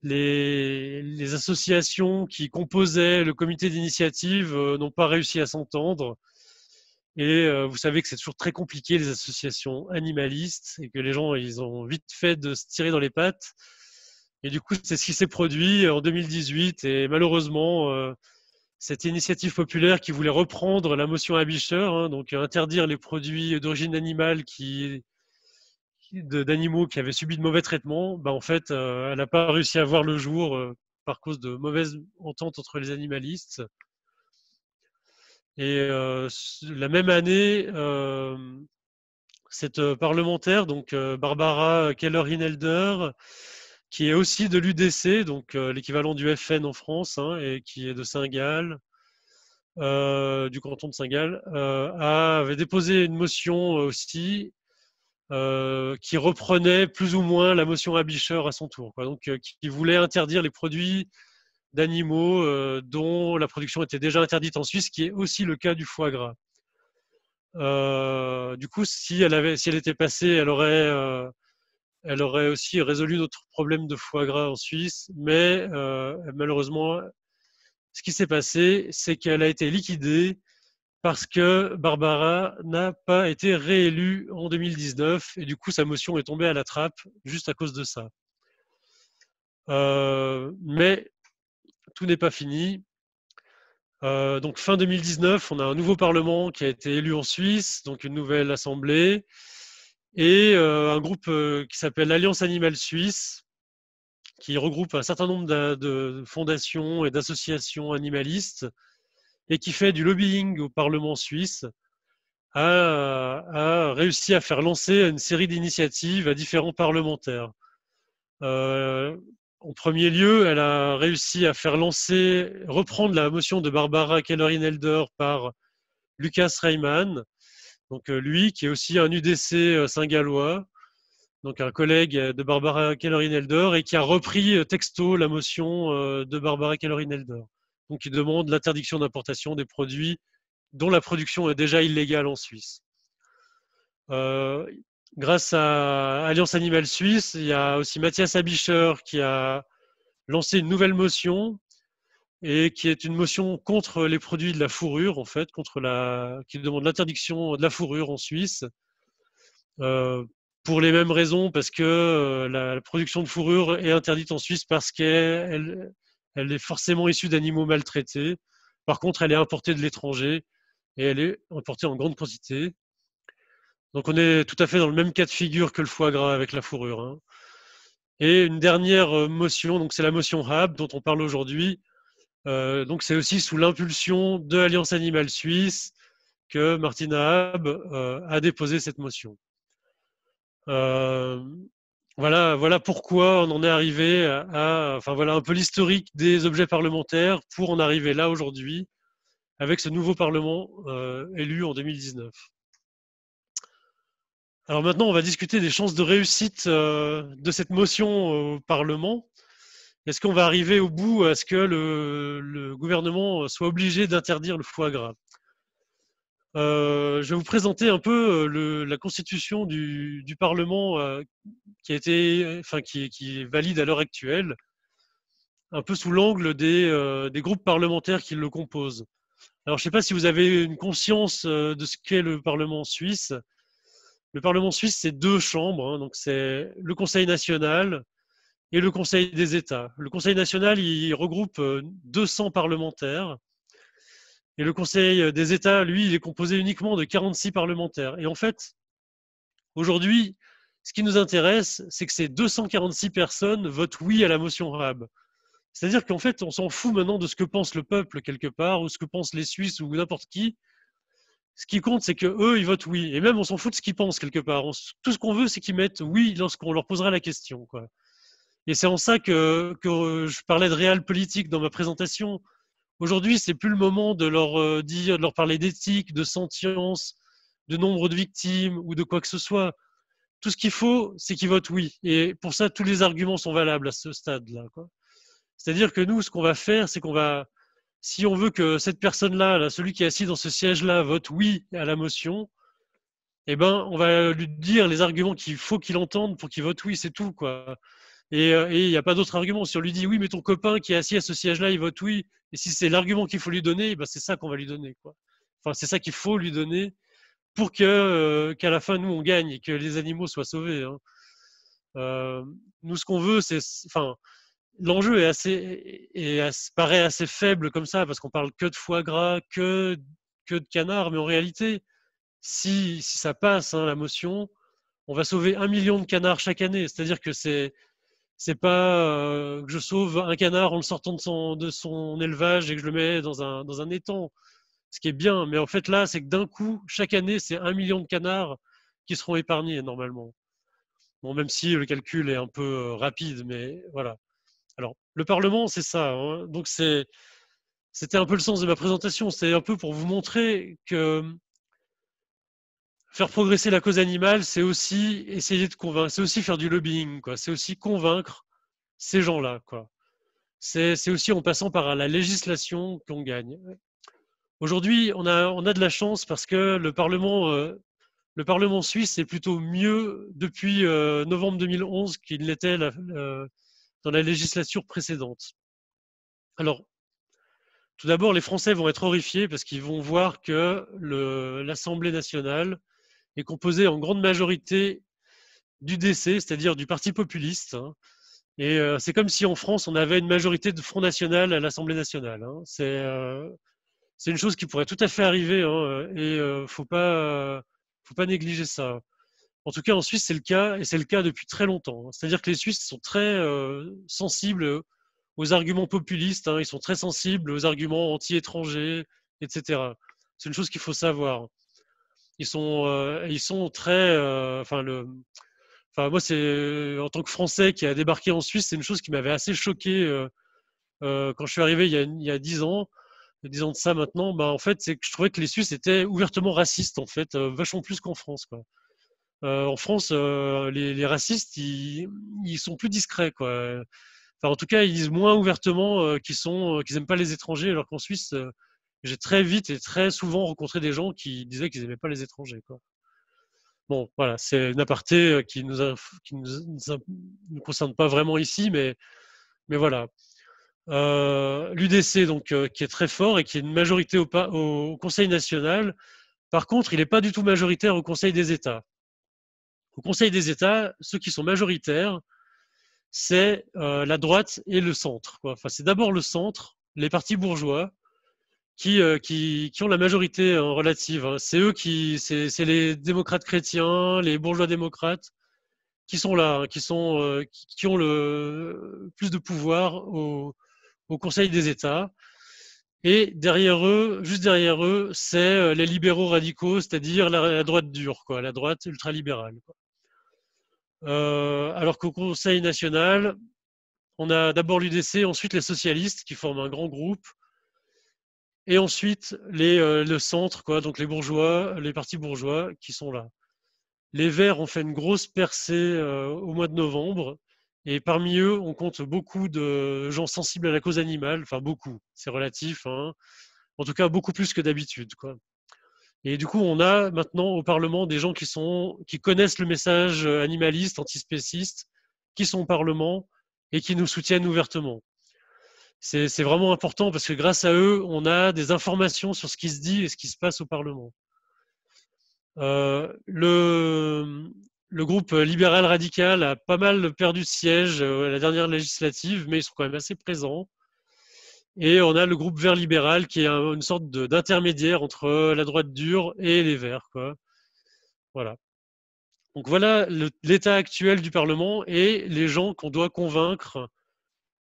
les associations qui composaient le comité d'initiative n'ont pas réussi à s'entendre. Et vous savez que c'est toujours très compliqué, les associations animalistes, et que les gens, ils ont vite fait de se tirer dans les pattes. Et du coup, c'est ce qui s'est produit en 2018. Et malheureusement, cette initiative populaire qui voulait reprendre la motion Aebischer, donc interdire les produits d'origine animale d'animaux qui avaient subi de mauvais traitements, en fait, elle n'a pas réussi à voir le jour par cause de mauvaises ententes entre les animalistes. Et la même année, cette parlementaire, donc Barbara Keller-Hinelder, qui est aussi de l'UDC, donc l'équivalent du FN en France, et qui est de Saint-Gall, du canton de Saint-Gall, avait déposé une motion aussi qui reprenait plus ou moins la motion Aebischer à son tour, quoi. Donc qui voulait interdire les produits d'animaux dont la production était déjà interdite en Suisse, qui est aussi le cas du foie gras. Du coup, si elle était passée, elle aurait aussi résolu notre problème de foie gras en Suisse, mais malheureusement, ce qui s'est passé, c'est qu'elle a été liquidée parce que Barbara n'a pas été réélue en 2019, et du coup, sa motion est tombée à la trappe juste à cause de ça. Mais tout n'est pas fini. Donc fin 2019, on a un nouveau Parlement qui a été élu en Suisse, donc une nouvelle Assemblée, et un groupe qui s'appelle l'Alliance Animale Suisse, qui regroupe un certain nombre de fondations et d'associations animalistes, et qui fait du lobbying au Parlement suisse, a réussi à faire lancer une série d'initiatives à différents parlementaires. en premier lieu, elle a réussi à faire reprendre la motion de Barbara Keller-Inelder par Lucas Reimann, donc lui qui est aussi un UDC saint-gallois, donc un collègue de Barbara Keller-Inelder, et qui a repris texto la motion de Barbara Keller-Inelder. Donc il demande l'interdiction d'importation des produits dont la production est déjà illégale en Suisse. Grâce à Alliance Animale Suisse, il y a aussi Mathias Abischer qui a lancé une nouvelle motion et qui est une motion contre les produits de la fourrure, en fait, qui demande l'interdiction de la fourrure en Suisse, pour les mêmes raisons, parce que la production de fourrure est interdite en Suisse parce qu'elle est forcément issue d'animaux maltraités. Par contre, elle est importée de l'étranger et elle est importée en grande quantité. Donc on est tout à fait dans le même cas de figure que le foie gras avec la fourrure, hein. Et une dernière motion, donc c'est la motion HAB dont on parle aujourd'hui. Donc c'est aussi sous l'impulsion de l'Alliance Animale Suisse que Martina Haab a déposé cette motion. Voilà pourquoi on en est arrivé enfin voilà un peu l'historique des objets parlementaires pour en arriver là aujourd'hui avec ce nouveau Parlement élu en 2019. Alors maintenant, on va discuter des chances de réussite de cette motion au Parlement. Est-ce qu'on va arriver au bout à ce que le gouvernement soit obligé d'interdire le foie gras? Je vais vous présenter un peu la constitution du Parlement qui est valide à l'heure actuelle, un peu sous l'angle des groupes parlementaires qui le composent. Alors, je ne sais pas si vous avez une conscience de ce qu'est le Parlement suisse. Le Parlement suisse, c'est 2 chambres, hein, donc c'est le Conseil national et le Conseil des États. Le Conseil national, il regroupe 200 parlementaires. Et le Conseil des États, lui, il est composé uniquement de 46 parlementaires. Et en fait, aujourd'hui, ce qui nous intéresse, c'est que ces 246 personnes votent oui à la motion Raab. C'est-à-dire qu'en fait, on s'en fout maintenant de ce que pense le peuple quelque part, ou ce que pensent les Suisses, ou n'importe qui. Ce qui compte, c'est qu'eux, ils votent oui. Et même, on s'en fout de ce qu'ils pensent quelque part. Tout ce qu'on veut, c'est qu'ils mettent oui lorsqu'on leur posera la question, quoi. Et c'est en ça que je parlais de réel politique dans ma présentation. Aujourd'hui, c'est plus le moment de leur dire, de leur parler d'éthique, de sentience, de nombre de victimes ou de quoi que ce soit. Tout ce qu'il faut, c'est qu'ils votent oui. Et pour ça, tous les arguments sont valables à ce stade-là, quoi. C'est-à-dire que nous, ce qu'on va faire, c'est qu'on va, si on veut que cette personne-là, là, celui qui est assis dans ce siège-là, vote oui à la motion, eh ben, on va lui dire les arguments qu'il faut qu'il entende pour qu'il vote oui, c'est tout, quoi. Et il n'y a pas d'autre argument. Si on lui dit oui, mais ton copain qui est assis à ce siège-là, il vote oui, et si c'est l'argument qu'il faut lui donner, ben c'est ça qu'on va lui donner, quoi. Enfin, c'est ça qu'il faut lui donner pour qu'à la fin, nous, on gagne et que les animaux soient sauvés, hein. Nous, ce qu'on veut, enfin, l'enjeu paraît assez faible comme ça, parce qu'on parle que de foie gras, que de canard, mais en réalité, si ça passe, hein, la motion, on va sauver 1 million de canards chaque année. C'est-à-dire que c'est pas que je sauve un canard en le sortant de son élevage et que je le mets dans un étang, ce qui est bien. Mais en fait, là, c'est que d'un coup, chaque année, c'est 1 million de canards qui seront épargnés normalement. Bon, même si le calcul est un peu rapide, mais voilà. Alors, le Parlement, c'est ça, hein. Donc, c'était un peu le sens de ma présentation. C'est un peu pour vous montrer que faire progresser la cause animale, c'est aussi essayer de convaincre, c'est aussi faire du lobbying, quoi. C'est aussi convaincre ces gens-là, quoi. C'est aussi en passant par la législation qu'on gagne. Aujourd'hui, on a de la chance parce que le Parlement suisse est plutôt mieux depuis novembre 2011 qu'il l'était dans la législature précédente. Alors, tout d'abord, les Français vont être horrifiés parce qu'ils vont voir que l'Assemblée nationale est composée en grande majorité d'UDC, c'est-à-dire du Parti populiste, hein. Et c'est comme si en France, on avait une majorité de Front National à l'Assemblée nationale, hein. C'est une chose qui pourrait tout à fait arriver, hein, et faut pas négliger ça. En tout cas, en Suisse, c'est le cas, et c'est le cas depuis très longtemps, hein. C'est-à-dire que les Suisses sont très sensibles aux arguments populistes, hein. Ils sont très sensibles aux arguments anti-étrangers, etc. C'est une chose qu'il faut savoir. Ils sont très, enfin Enfin, moi, c'est en tant que Français qui a débarqué en Suisse, c'est une chose qui m'avait assez choqué quand je suis arrivé il y a 10 ans. 10 ans de ça maintenant, bah, en fait, c'est que je trouvais que les Suisses étaient ouvertement racistes, en fait, vachement plus qu'en France, quoi. En France, les racistes, ils sont plus discrets, quoi. Enfin, en tout cas, ils disent moins ouvertement qu'ils aiment pas les étrangers, alors qu'en Suisse, j'ai très vite et très souvent rencontré des gens qui disaient qu'ils aimaient pas les étrangers, quoi. Bon, voilà, c'est une aparté qui nous concerne pas vraiment ici, mais voilà. L'UDC, donc, qui est très fort et qui est une majorité au Conseil national. Par contre, il n'est pas du tout majoritaire au Conseil des États. Au Conseil des États, ceux qui sont majoritaires, c'est la droite et le centre, quoi. Enfin, c'est d'abord le centre, les partis bourgeois, qui ont la majorité relative, hein. C'est eux c'est les démocrates chrétiens, les bourgeois démocrates, qui sont là, hein, qui ont le plus de pouvoir au Conseil des États. Et derrière eux, juste derrière eux, c'est les libéraux radicaux, c'est-à-dire la droite dure, quoi, la droite ultralibérale, quoi. Alors qu'au Conseil national, on a d'abord l'UDC, ensuite les socialistes qui forment un grand groupe, et ensuite le centre, quoi, donc les bourgeois, les partis bourgeois qui sont là. Les Verts ont fait une grosse percée au mois de novembre, et parmi eux, on compte beaucoup de gens sensibles à la cause animale, enfin beaucoup, c'est relatif, hein. En tout cas beaucoup plus que d'habitude, quoi. Et du coup, on a maintenant au Parlement des gens qui connaissent le message animaliste, antispéciste, qui sont au Parlement et qui nous soutiennent ouvertement. C'est vraiment important parce que grâce à eux, on a des informations sur ce qui se dit et ce qui se passe au Parlement. Le groupe libéral radical a pas mal perdu de sièges à la dernière législative, mais ils sont quand même assez présents. Et on a le groupe vert libéral qui est une sorte d'intermédiaire entre la droite dure et les verts, quoi. Voilà. Donc voilà l'état actuel du Parlement et les gens qu'on doit convaincre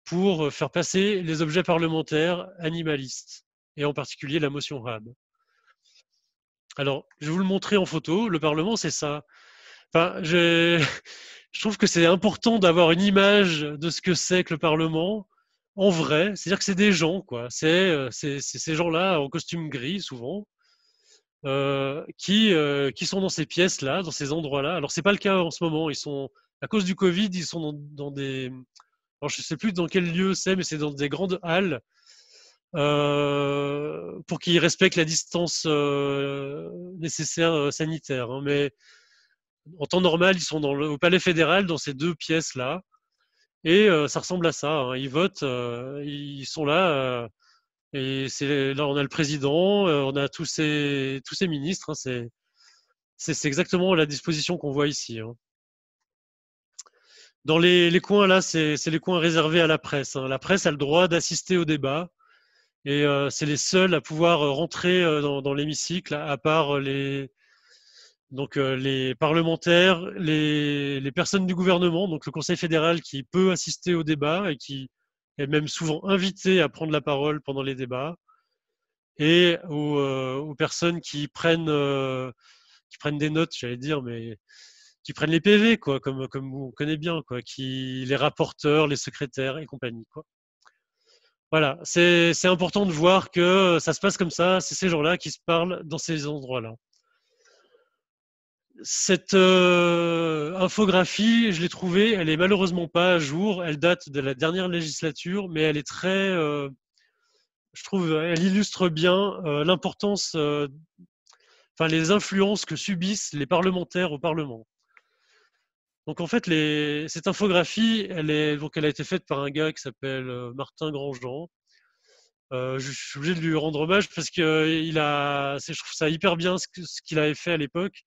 pour faire passer les objets parlementaires animalistes, et en particulier la motion RAB. Alors, je vais vous le montrer en photo. Le Parlement, c'est ça. Enfin, je trouve que c'est important d'avoir une image de ce que c'est que le Parlement en vrai. C'est-à-dire que c'est des gens, quoi. C'est ces gens-là en costume gris, souvent, qui sont dans ces pièces-là, dans ces endroits-là. Alors, c'est pas le cas en ce moment. À cause du Covid, ils sont dans des. Alors, je sais plus dans quel lieu c'est, mais c'est dans des grandes halles pour qu'ils respectent la distance nécessaire sanitaire, hein. Mais en temps normal, ils sont au Palais fédéral, dans ces deux pièces-là. Et ça ressemble à ça, hein. Ils votent, ils sont là. Et là, on a le président, on a tous ces ministres, hein. C'est exactement la disposition qu'on voit ici, hein. Dans les coins, là, c'est les coins réservés à la presse, hein. La presse a le droit d'assister au débat. Et c'est les seuls à pouvoir rentrer dans l'hémicycle, à part les parlementaires, les personnes du gouvernement, donc le Conseil fédéral qui peut assister au débat et qui est même souvent invité à prendre la parole pendant les débats, et aux personnes qui prennent des notes, j'allais dire, mais qui prennent les PV, quoi, comme on connaît bien, quoi, les rapporteurs, les secrétaires et compagnie, quoi. Voilà, c'est important de voir que ça se passe comme ça, c'est ces gens-là qui se parlent dans ces endroits-là. Cette infographie, je l'ai trouvée, elle est malheureusement pas à jour, elle date de la dernière législature, mais elle est très, je trouve, elle illustre bien l'importance, enfin les influences que subissent les parlementaires au Parlement. Donc en fait, cette infographie, elle a été faite par un gars qui s'appelle Martin Grandjean. Je suis obligé de lui rendre hommage parce que je trouve ça hyper bien ce qu'il avait fait à l'époque,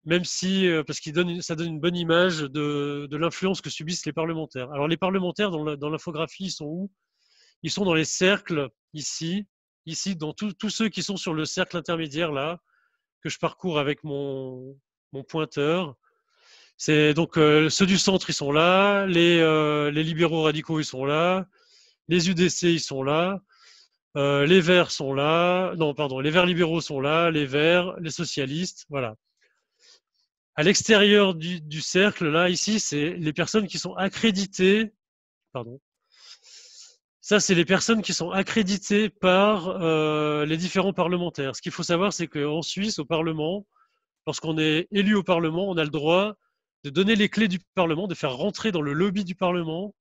même si, parce ça donne une bonne image de l'influence que subissent les parlementaires. Alors les parlementaires dans l'infographie, ils sont où? Ils sont dans les cercles ici, dans tous ceux qui sont sur le cercle intermédiaire là, que je parcours avec mon pointeur. C'est donc ceux du centre, ils sont là, les libéraux radicaux, ils sont là, les UDC, ils sont là. Les Verts sont là, non, pardon, les Verts libéraux sont là, les Verts, les socialistes, voilà. À l'extérieur du cercle, là, ici, c'est les personnes qui sont accréditées. Pardon. Ça, c'est les personnes qui sont accréditées par les différents parlementaires. Ce qu'il faut savoir, c'est qu'en Suisse, au Parlement, lorsqu'on est élu au Parlement, on a le droit de donner les clés du Parlement, de faire rentrer dans le lobby du Parlement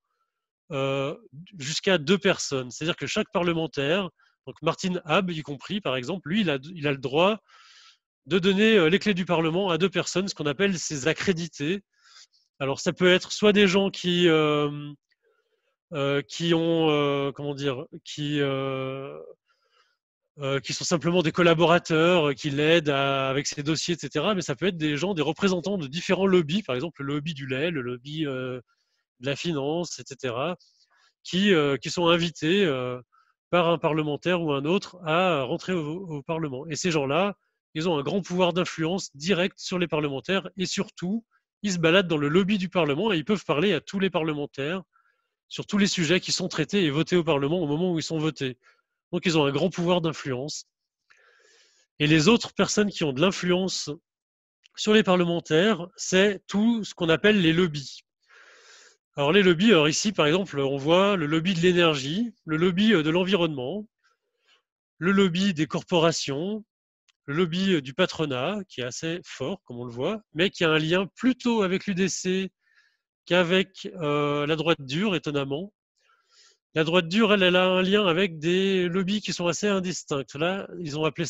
jusqu'à 2 personnes. C'est-à-dire que chaque parlementaire, donc Martin Habb y compris, par exemple, lui, il a le droit de donner les clés du Parlement à 2 personnes, ce qu'on appelle ses accrédités. Alors, ça peut être soit des gens qui ont, comment dire, qui sont simplement des collaborateurs, qui l'aident avec ses dossiers, etc. Mais ça peut être des gens, des représentants de différents lobbies, par exemple le lobby du lait, le lobby de la finance, etc., qui sont invités par un parlementaire ou un autre à rentrer au Parlement. Et ces gens-là, ils ont un grand pouvoir d'influence direct sur les parlementaires et surtout, ils se baladent dans le lobby du Parlement et ils peuvent parler à tous les parlementaires sur tous les sujets qui sont traités et votés au Parlement au moment où ils sont votés. Donc, ils ont un grand pouvoir d'influence. Et les autres personnes qui ont de l'influence sur les parlementaires, c'est tout ce qu'on appelle les lobbies. Alors, les lobbies, alors ici, par exemple, on voit le lobby de l'énergie, le lobby de l'environnement, le lobby des corporations, le lobby du patronat, qui est assez fort, comme on le voit, mais qui a un lien plutôt avec l'UDC qu'avec la droite dure, étonnamment. La droite dure, elle a un lien avec des lobbies qui sont assez indistincts. Là, il a appelé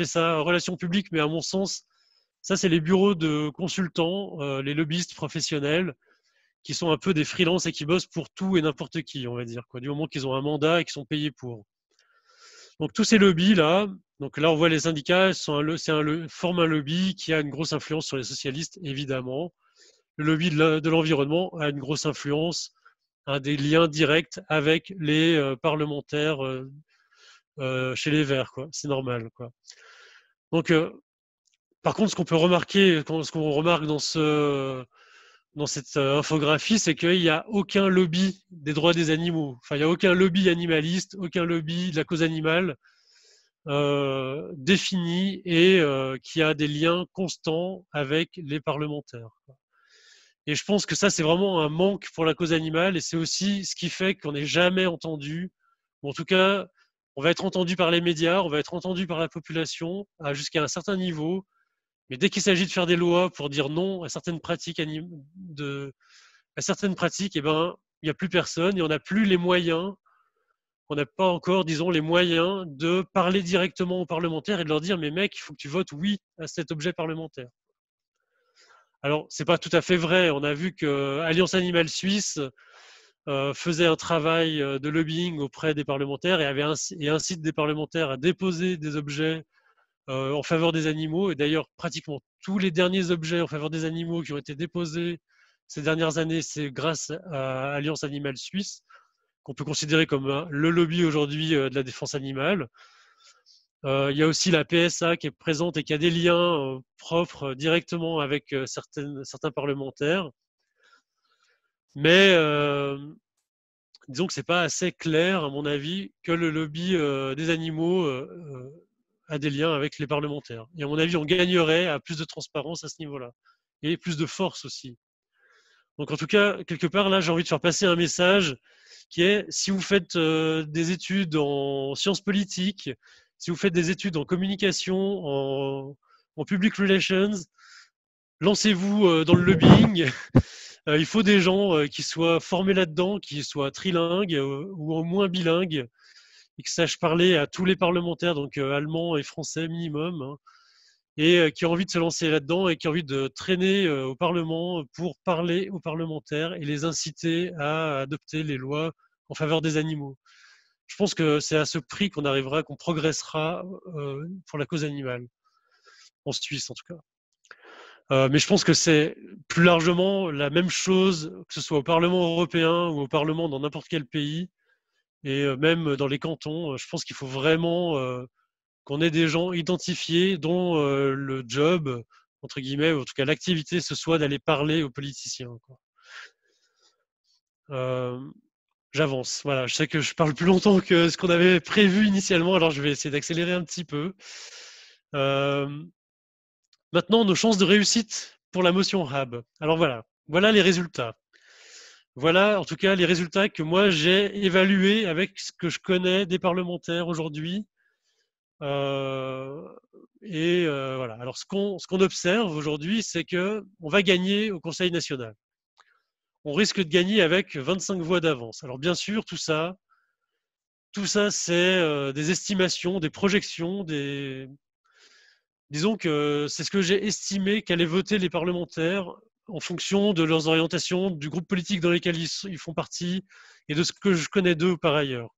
ça relations publiques, mais à mon sens, ça, c'est les bureaux de consultants, les lobbyistes professionnels, qui sont un peu des freelances et qui bossent pour tout et n'importe qui, on va dire, quoi, du moment qu'ils ont un mandat et qu'ils sont payés pour. Donc, tous ces lobbies-là, donc là, on voit les syndicats, forment un lobby qui a une grosse influence sur les socialistes, évidemment. Le lobby de l'environnement a une grosse influence, des liens directs avec les parlementaires chez les Verts, quoi. C'est normal, quoi. Donc, par contre, ce qu'on peut remarquer, ce qu'on remarque dans cette infographie, c'est qu'il n'y a aucun lobby des droits des animaux. Enfin, il n'y a aucun lobby animaliste, aucun lobby de la cause animale défini et qui a des liens constants avec les parlementaires. Et je pense que ça, c'est vraiment un manque pour la cause animale et c'est aussi ce qui fait qu'on n'est jamais entendu, ou en tout cas, on va être entendu par les médias, on va être entendu par la population jusqu'à un certain niveau, mais dès qu'il s'agit de faire des lois pour dire non à certaines pratiques, eh ben, il n'y a plus personne et on n'a plus les moyens, on n'a pas encore, disons, les moyens de parler directement aux parlementaires et de leur dire, mais mec, il faut que tu votes oui à cet objet parlementaire. Alors, c'est pas tout à fait vrai. On a vu que Alliance Animale Suisse faisait un travail de lobbying auprès des parlementaires et incite des parlementaires à déposer des objets en faveur des animaux. Et d'ailleurs, pratiquement tous les derniers objets en faveur des animaux qui ont été déposés ces dernières années, c'est grâce à Alliance Animale Suisse, qu'on peut considérer comme le lobby aujourd'hui de la défense animale. Il y a aussi la PSA qui est présente et qui a des liens propres directement avec certains parlementaires. Mais disons que c'est pas assez clair, à mon avis, que le lobby des animaux a des liens avec les parlementaires. Et à mon avis, on gagnerait à plus de transparence à ce niveau-là. Et plus de force aussi. Donc en tout cas, quelque part, là, j'ai envie de faire passer un message qui est, si vous faites des études en sciences politiques, si vous faites des études en communication, en public relations, lancez-vous dans le lobbying. Il faut des gens qui soient formés là-dedans, qui soient trilingues ou au moins bilingues, et qui sachent parler à tous les parlementaires, donc allemand et français minimum, hein, et qui ont envie de se lancer là-dedans et qui ont envie de traîner au Parlement pour parler aux parlementaires et les inciter à adopter les lois en faveur des animaux. Je pense que c'est à ce prix qu'on progressera pour la cause animale, en Suisse en tout cas. Mais je pense que c'est plus largement la même chose, que ce soit au Parlement européen ou au Parlement dans n'importe quel pays, et même dans les cantons. Je pense qu'il faut vraiment qu'on ait des gens identifiés dont le job, entre guillemets, ou en tout cas l'activité, ce soit d'aller parler aux politiciens, quoi. J'avance. Voilà, je sais que je parle plus longtemps que ce qu'on avait prévu initialement, alors je vais essayer d'accélérer un petit peu. Maintenant, nos chances de réussite pour la motion Hab. Alors voilà les résultats. Voilà en tout cas les résultats que moi j'ai évalués avec ce que je connais des parlementaires aujourd'hui. Voilà. Alors ce qu'on observe aujourd'hui, c'est qu'on va gagner au Conseil national. On risque de gagner avec 25 voix d'avance. Alors bien sûr, tout ça c'est des estimations, des projections, disons que c'est ce que j'ai estimé qu'allaient voter les parlementaires en fonction de leurs orientations, du groupe politique dans lequel ils font partie et de ce que je connais d'eux par ailleurs.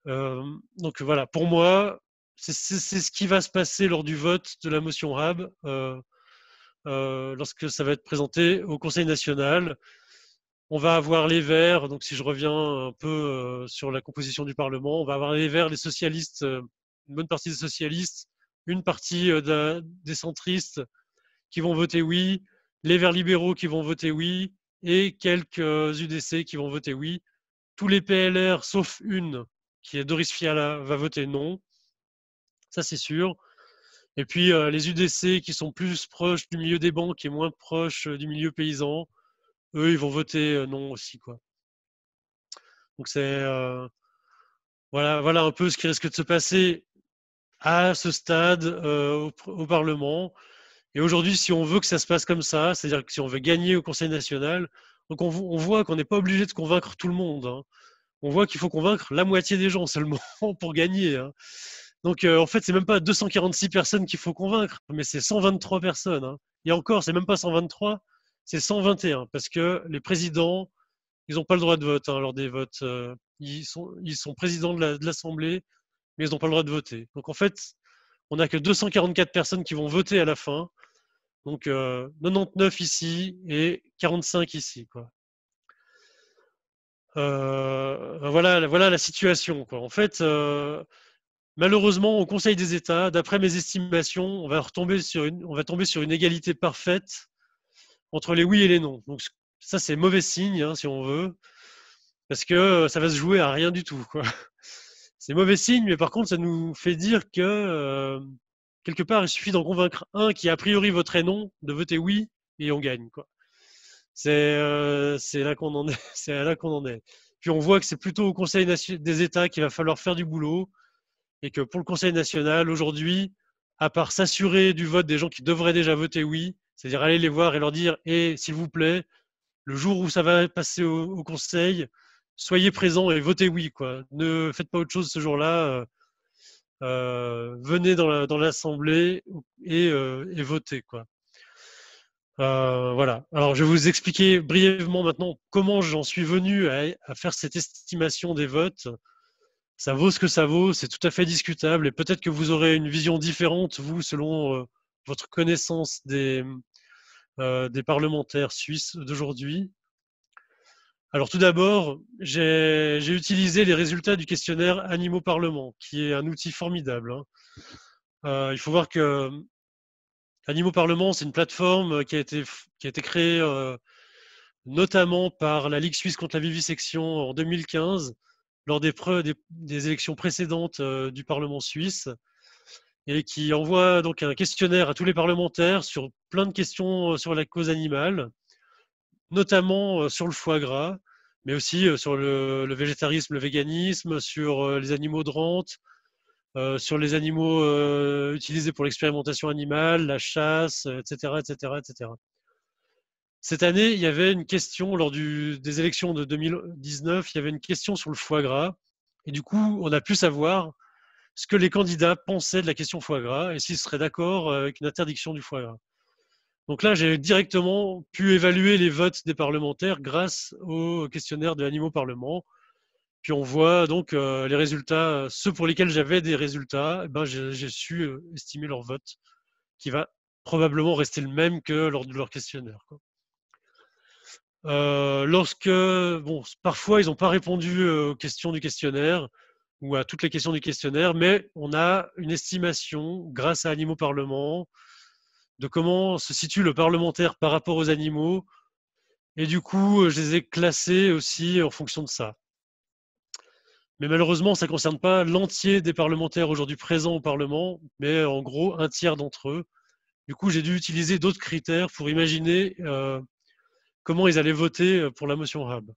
Donc voilà, pour moi, c'est ce qui va se passer lors du vote de la motion Hab lorsque ça va être présenté au Conseil national. On va avoir les Verts, donc si je reviens un peu sur la composition du Parlement, on va avoir les Verts, les socialistes, une bonne partie des socialistes, une partie des centristes qui vont voter oui, les Verts libéraux qui vont voter oui, et quelques UDC qui vont voter oui. Tous les PLR, sauf une, qui est Doris Fiala, va voter non. Ça, c'est sûr. Et puis, les UDC qui sont plus proches du milieu des banques et moins proches du milieu paysan, eux, ils vont voter non aussi, quoi. Donc, voilà un peu ce qui risque de se passer à ce stade au Parlement. Et aujourd'hui, si on veut que ça se passe comme ça, c'est-à-dire que si on veut gagner au Conseil national, donc on voit qu'on n'est pas obligé de convaincre tout le monde, hein. On voit qu'il faut convaincre la moitié des gens seulement pour gagner, hein. Donc en fait, c'est même pas 246 personnes qu'il faut convaincre, mais c'est 123 personnes, hein. Et encore, c'est même pas 123, c'est 121, parce que les présidents, ils n'ont pas le droit de vote lors des votes. Ils sont présidents de l'Assemblée, mais ils n'ont pas le droit de voter. Donc en fait, on n'a que 244 personnes qui vont voter à la fin. Donc 99 ici et 45 ici, quoi. Voilà la situation, quoi. En fait, malheureusement, au Conseil des États, d'après mes estimations, on va tomber sur une égalité parfaite entre les oui et les non. Donc ça, c'est mauvais signe, hein, si on veut, parce que ça va se jouer à rien du tout, quoi. C'est mauvais signe, mais par contre, ça nous fait dire que quelque part, il suffit d'en convaincre un qui a priori voterait non, de voter oui, et on gagne, quoi. C'est là qu'on en est. C'est là qu'on en est. Puis on voit que c'est plutôt au Conseil des États qu'il va falloir faire du boulot, et que pour le Conseil national, aujourd'hui, à part s'assurer du vote des gens qui devraient déjà voter oui, c'est-à-dire aller les voir et leur dire s'il vous plaît, le jour où ça va passer au Conseil, soyez présents et votez oui, quoi. Ne faites pas autre chose ce jour-là. Venez dans l'Assemblée et votez, quoi. Voilà. Alors, je vais vous expliquer brièvement maintenant comment j'en suis venu à faire cette estimation des votes. Ça vaut ce que ça vaut, c'est tout à fait discutable et peut-être que vous aurez une vision différente, vous, selon votre connaissance des parlementaires suisses d'aujourd'hui. Alors tout d'abord, j'ai utilisé les résultats du questionnaire Animaux Parlement, qui est un outil formidable, hein. Il faut voir que Animaux Parlement, c'est une plateforme qui a été créée notamment par la Ligue suisse contre la vivisection en 2015, lors des élections précédentes du Parlement suisse, et qui envoie donc un questionnaire à tous les parlementaires sur plein de questions sur la cause animale, notamment sur le foie gras, mais aussi sur le végétarisme, le véganisme, sur les animaux de rente, sur les animaux utilisés pour l'expérimentation animale, la chasse, etc., etc., etc. Cette année, il y avait une question lors des élections de 2019, il y avait une question sur le foie gras. Et du coup, on a pu savoir ce que les candidats pensaient de la question foie gras et s'ils seraient d'accord avec une interdiction du foie gras. Donc là, j'ai directement pu évaluer les votes des parlementaires grâce au questionnaire de Animaux Parlement. Puis on voit donc les résultats, ceux pour lesquels j'avais des résultats, ben j'ai su estimer leur vote, qui va probablement rester le même que lors de leur questionnaire, quoi. Parfois ils n'ont pas répondu aux questions du questionnaire ou à toutes les questions du questionnaire, mais on a une estimation grâce à Animaux Parlement de comment se situe le parlementaire par rapport aux animaux. Et du coup, je les ai classés aussi en fonction de ça. Mais malheureusement, ça ne concerne pas l'entier des parlementaires aujourd'hui présents au Parlement, mais en gros, un tiers d'entre eux. Du coup, j'ai dû utiliser d'autres critères pour imaginer comment ils allaient voter pour la motion Hab.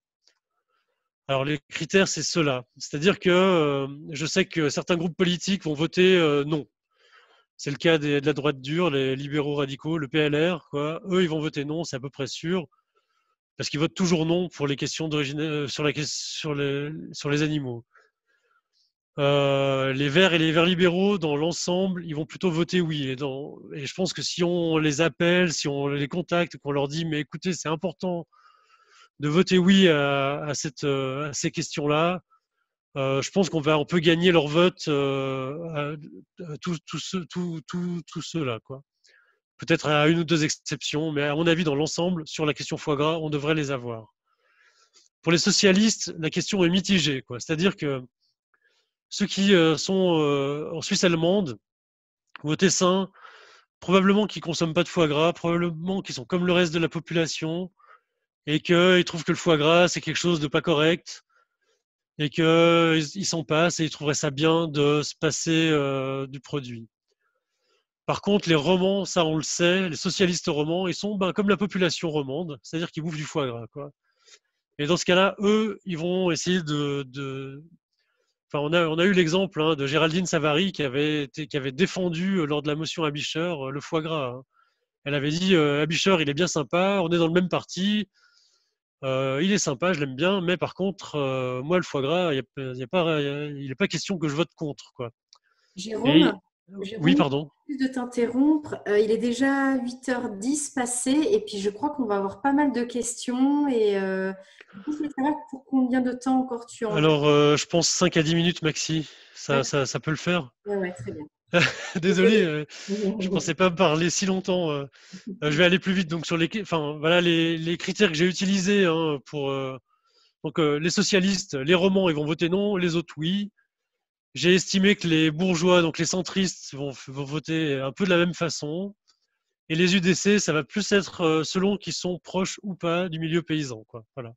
Alors, les critères, c'est ceux-là. C'est-à-dire que je sais que certains groupes politiques vont voter non. C'est le cas de la droite dure, les libéraux radicaux, le PLR, quoi. Eux, ils vont voter non, c'est à peu près sûr, parce qu'ils votent toujours non pour les questions d'origine sur les animaux. Les Verts et les Verts libéraux, dans l'ensemble, ils vont plutôt voter oui. Et je pense que si on les appelle, si on les contacte, qu'on leur dit, mais écoutez, c'est important de voter oui à ces questions-là, je pense on peut gagner leur vote à tous ceux-là, quoi. Peut-être à une ou deux exceptions, mais à mon avis, dans l'ensemble, sur la question foie gras, on devrait les avoir. Pour les socialistes, la question est mitigée, quoi. C'est-à-dire que ceux qui sont en Suisse allemande ou au Tessin, probablement qu'ils ne consomment pas de foie gras, probablement qu'ils sont comme le reste de la population et qu'ils trouvent que le foie gras, c'est quelque chose de pas correct et qu'ils s'en passent et ils trouveraient ça bien de se passer du produit. Par contre, les romans, ça on le sait, les socialistes romans, ils sont comme la population romande, c'est-à-dire qu'ils bouffent du foie gras, quoi. Et dans ce cas-là, eux, ils vont essayer Enfin, on a eu l'exemple de Géraldine Savary qui avait défendu lors de la motion Abicher le foie gras. Elle avait dit Abicher, il est bien sympa, on est dans le même parti, il est sympa, je l'aime bien, mais par contre, moi, le foie gras, il n'est pas question que je vote contre, quoi. Jérôme, Oui, Jérôme, pardon. excuse de t'interrompre. Il est déjà 8h10 passé et puis je crois qu'on va avoir pas mal de questions. Et du coup, je voulais savoir pour combien de temps encore tu en veux. Alors, je pense 5 à 10 minutes maxi, Ouais, ça peut le faire. ouais, très bien. Désolé, Désolée. je pensais pas parler si longtemps. Je vais aller plus vite. Donc sur voilà les critères que j'ai utilisés pour les socialistes, les romans, ils vont voter non, les autres oui. J'ai estimé que les bourgeois, donc les centristes, vont voter un peu de la même façon. Et les UDC, ça va plus être selon qu'ils sont proches ou pas du milieu paysan, quoi. Voilà.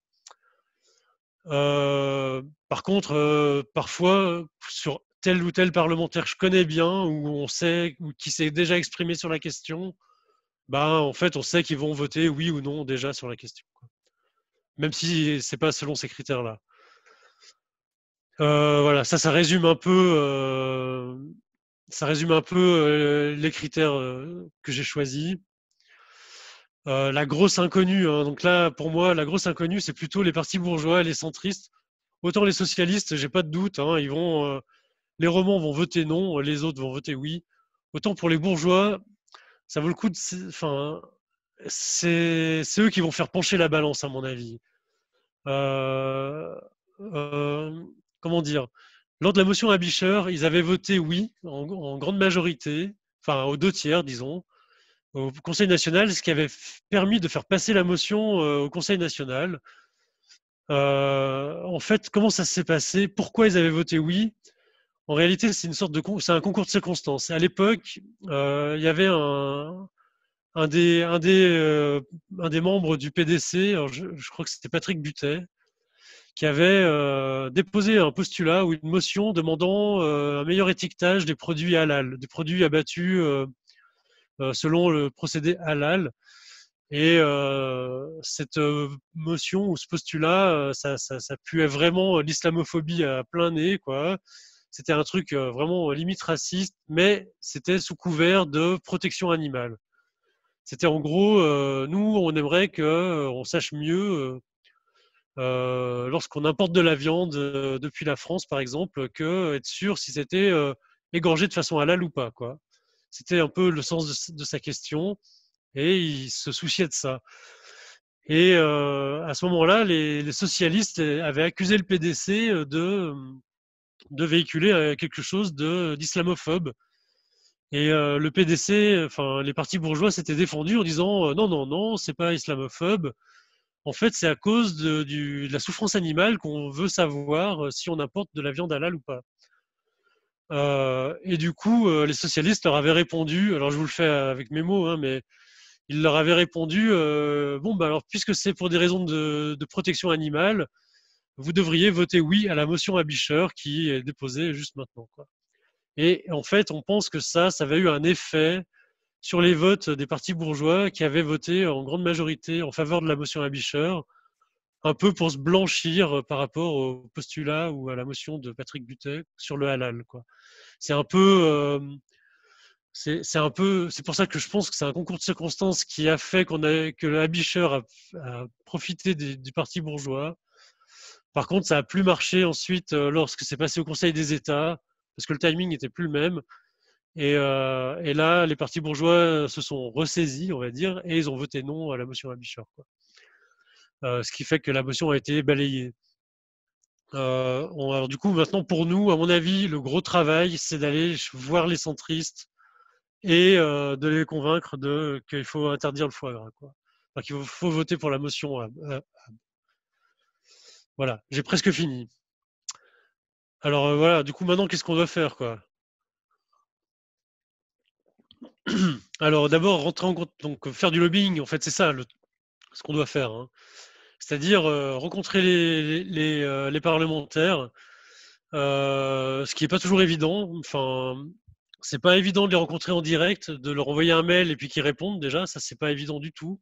Par contre, parfois, sur tel ou tel parlementaire que je connais bien, ou on sait, ou qui s'est déjà exprimé sur la question, en fait, on sait qu'ils vont voter oui ou non déjà sur la question, quoi. Même si c'est pas selon ces critères-là. Voilà, ça résume un peu, les critères que j'ai choisis. La grosse inconnue, donc là, pour moi, la grosse inconnue, c'est plutôt les partis bourgeois et les centristes. Autant les socialistes, j'ai pas de doute, les romans vont voter non, les autres vont voter oui. Autant pour les bourgeois, ça vaut le coup c'est eux qui vont faire pencher la balance, à mon avis. Euh, euh, comment dire? Lors de la motion Abicher, ils avaient voté oui en grande majorité, enfin aux 2 tiers, disons, au Conseil national, ce qui avait permis de faire passer la motion au Conseil national. En fait, comment ça s'est passé? Pourquoi ils avaient voté oui? En réalité, c'est un concours de circonstances. À l'époque, il y avait un des membres du PDC, alors je crois que c'était Patrick Butet, qui avait déposé un postulat ou une motion demandant un meilleur étiquetage des produits halal, des produits abattus selon le procédé halal. Et cette motion ou ce postulat, ça puait vraiment l'islamophobie à plein nez, quoi. C'était un truc vraiment limite raciste, mais c'était sous couvert de protection animale. C'était en gros, nous, on aimerait qu'on sache mieux, lorsqu'on importe de la viande depuis la France, par exemple, être sûr si c'était égorgé de façon halal ou pas, quoi. C'était un peu le sens de sa question, et il se souciait de ça. Et à ce moment-là, les socialistes avaient accusé le PDC de véhiculer quelque chose d'islamophobe. Et le PDC, enfin les partis bourgeois s'étaient défendus en disant non, non, non, c'est pas islamophobe. En fait, c'est à cause de la souffrance animale qu'on veut savoir si on importe de la viande halal ou pas. Et du coup, les socialistes leur avaient répondu, alors je vous le fais avec mes mots, mais ils leur avaient répondu bon, alors puisque c'est pour des raisons de protection animale, vous devriez voter oui à la motion Abicher qui est déposée juste maintenant, quoi. Et en fait, on pense que ça avait eu un effet sur les votes des partis bourgeois qui avaient voté en grande majorité en faveur de la motion Abicher, un peu pour se blanchir par rapport au postulat ou à la motion de Patrick Butet sur le halal, quoi. C'est un peu, c'est pour ça que je pense que c'est un concours de circonstances qui a fait que le Abicher a profité du parti bourgeois. Par contre, ça a plus marché ensuite lorsque c'est passé au Conseil des États, parce que le timing n'était plus le même. Et là, les partis bourgeois se sont ressaisis, on va dire, et ils ont voté non à la motion Abicher, quoi. Ce qui fait que la motion a été balayée. Alors, du coup, maintenant, pour nous, à mon avis, le gros travail, c'est d'aller voir les centristes et de les convaincre qu'il faut interdire le foie gras, quoi. Enfin, qu'il faut voter pour la motion. Voilà, j'ai presque fini. Alors voilà, du coup, maintenant, qu'est-ce qu'on doit faire, quoi? Alors d'abord, rentrer en compte, donc faire du lobbying, en fait, c'est ça ce qu'on doit faire, hein. C'est-à-dire rencontrer les parlementaires, ce qui n'est pas toujours évident. Enfin, c'est pas évident de les rencontrer en direct, de leur envoyer un mail et puis qu'ils répondent déjà, ça c'est pas évident du tout.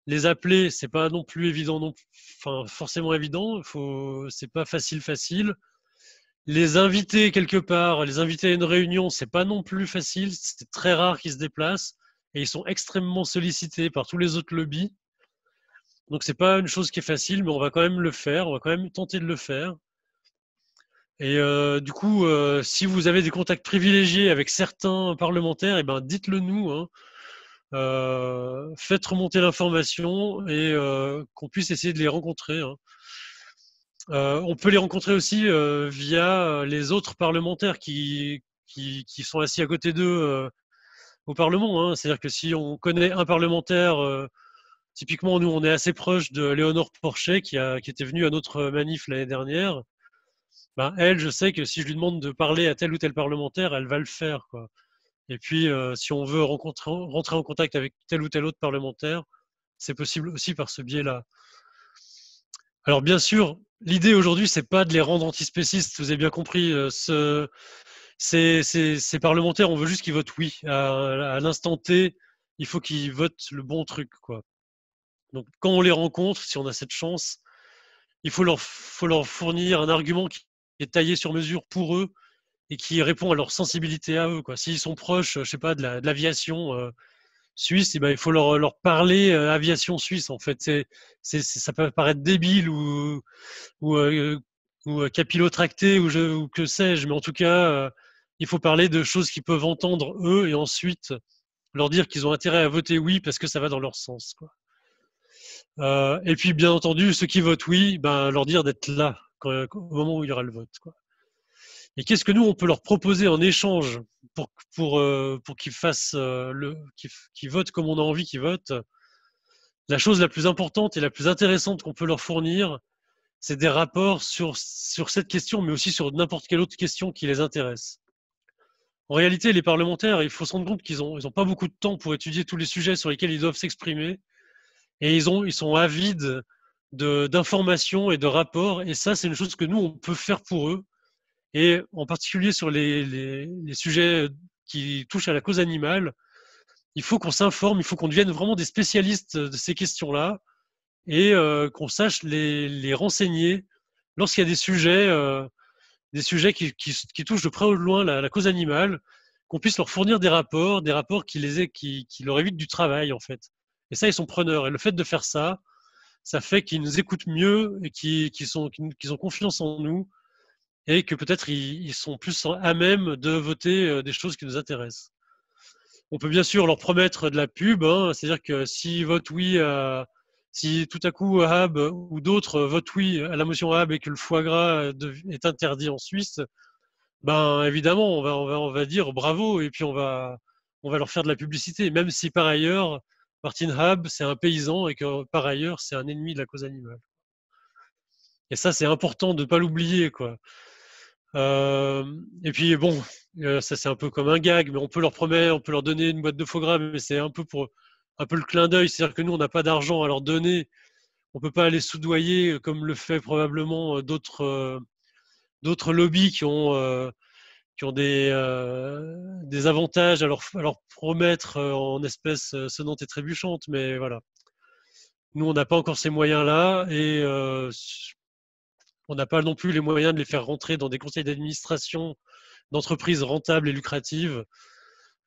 Les appeler, c'est pas non plus évident, enfin forcément évident, c'est pas facile. Les inviter quelque part, les inviter à une réunion, c'est pas non plus facile, c'est très rare qu'ils se déplacent et ils sont extrêmement sollicités par tous les autres lobbies. Donc c'est pas une chose qui est facile, mais on va quand même le faire, on va quand même tenter de le faire. Et du coup, si vous avez des contacts privilégiés avec certains parlementaires, eh ben dites-le nous, hein. Faites remonter l'information et qu'on puisse essayer de les rencontrer, hein. On peut les rencontrer aussi via les autres parlementaires qui sont assis à côté d'eux au Parlement, hein. C'est-à-dire que si on connaît un parlementaire, typiquement, nous, on est assez proche de Léonore Porchet qui était venue à notre manif l'année dernière. Ben, elle, je sais que si je lui demande de parler à tel ou tel parlementaire, elle va le faire, quoi. Et puis, si on veut rentrer en contact avec tel ou tel autre parlementaire, c'est possible aussi par ce biais-là. Alors, bien sûr, l'idée aujourd'hui, c'est pas de les rendre antispécistes, vous avez bien compris. Ces parlementaires, on veut juste qu'ils votent oui. À l'instant T, il faut qu'ils votent le bon truc, quoi. Donc, quand on les rencontre, si on a cette chance, il faut leur fournir un argument qui est taillé sur mesure pour eux et qui répond à leur sensibilité à eux, quoi. S'ils sont proches, je sais pas, de l'aviation suisse, et ben, il faut leur parler aviation suisse, en fait. Ça peut paraître débile ou capillotracté ou que sais-je, mais en tout cas, il faut parler de choses qu'ils peuvent entendre eux et ensuite leur dire qu'ils ont intérêt à voter oui parce que ça va dans leur sens, quoi. Et puis, bien entendu, ceux qui votent oui, ben, leur dire d'être là au moment où il y aura le vote, quoi. Et qu'est-ce que nous, on peut leur proposer en échange pour qu'ils fassent qu'ils votent comme on a envie qu'ils votent? La chose la plus importante et la plus intéressante qu'on peut leur fournir, c'est des rapports sur cette question, mais aussi sur n'importe quelle autre question qui les intéresse. En réalité, les parlementaires, il faut se rendre compte qu'ils ont pas beaucoup de temps pour étudier tous les sujets sur lesquels ils doivent s'exprimer. Et ils sont avides d'informations et de rapports. Et ça, c'est une chose que nous, on peut faire pour eux. Et en particulier sur les sujets qui touchent à la cause animale, il faut qu'on s'informe, il faut qu'on devienne vraiment des spécialistes de ces questions-là et qu'on sache les renseigner lorsqu'il y a des sujets qui touchent de près ou de loin la cause animale, qu'on puisse leur fournir des rapports qui leur évitent du travail, en fait. Et ça, ils sont preneurs. Et le fait de faire ça, ça fait qu'ils nous écoutent mieux et qu'ils ont confiance en nous et que peut-être ils sont plus à même de voter des choses qui nous intéressent. On peut bien sûr leur promettre de la pub, hein, c'est-à-dire que s'ils votent oui, si tout à coup Ahab ou d'autres votent oui à la motion Ahab et que le foie gras est interdit en Suisse, ben évidemment on va dire bravo et puis on va leur faire de la publicité, même si par ailleurs Martin Ahab c'est un paysan et que par ailleurs c'est un ennemi de la cause animale. Et ça c'est important de ne pas l'oublier, quoi. Et puis bon, ça c'est un peu comme un gag, mais on peut leur promettre, on peut leur donner une boîte de faux gras, mais c'est un peu le clin d'œil, c'est-à-dire que nous on n'a pas d'argent à leur donner, on peut pas les soudoyer comme le fait probablement d'autres lobbies qui ont des avantages à leur promettre en espèces sonnantes et trébuchantes, mais voilà. Nous, on n'a pas encore ces moyens-là et on n'a pas non plus les moyens de les faire rentrer dans des conseils d'administration d'entreprises rentables et lucratives,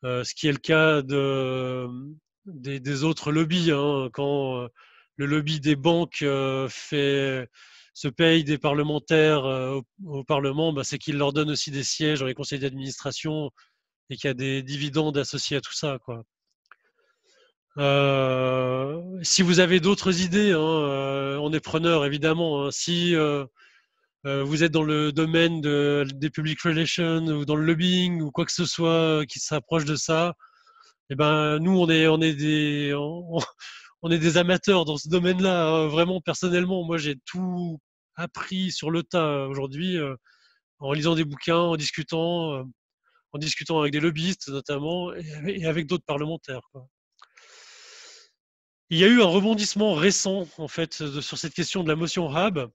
ce qui est le cas des autres lobbies. Hein. Quand le lobby des banques se paye des parlementaires au Parlement, c'est qu'ils leur donnent aussi des sièges dans les conseils d'administration et qu'il y a des dividendes associés à tout ça, quoi. Si vous avez d'autres idées, hein, on est preneur évidemment. Hein. Si vous êtes dans le domaine des public relations ou dans le lobbying ou quoi que ce soit qui s'approche de ça, eh ben nous on est des amateurs dans ce domaine-là. Hein. Vraiment personnellement, moi j'ai tout appris sur le tas aujourd'hui en lisant des bouquins, en discutant avec des lobbyistes notamment et avec d'autres parlementaires, quoi. Il y a eu un rebondissement récent en fait sur cette question de la motion HAB.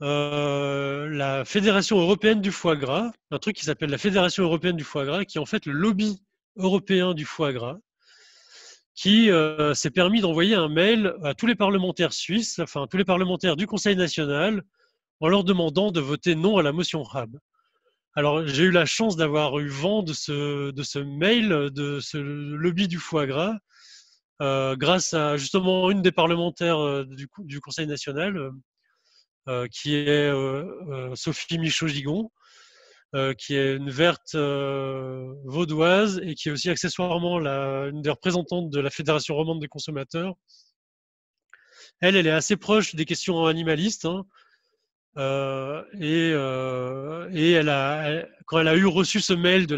La Fédération européenne du foie gras, un truc qui s'appelle la Fédération européenne du foie gras, qui est en fait le lobby européen du foie gras, qui s'est permis d'envoyer un mail à tous les parlementaires suisses, enfin tous les parlementaires du Conseil national, en leur demandant de voter non à la motion HAB. Alors j'ai eu la chance d'avoir eu vent de ce mail, de ce lobby du foie gras, grâce à justement une des parlementaires du Conseil national, qui est Sophie Michaud-Gigon, qui est une verte vaudoise et qui est aussi accessoirement une des représentantes de la Fédération romande des consommateurs. Elle est assez proche des questions animalistes, hein, et quand elle a reçu ce mail du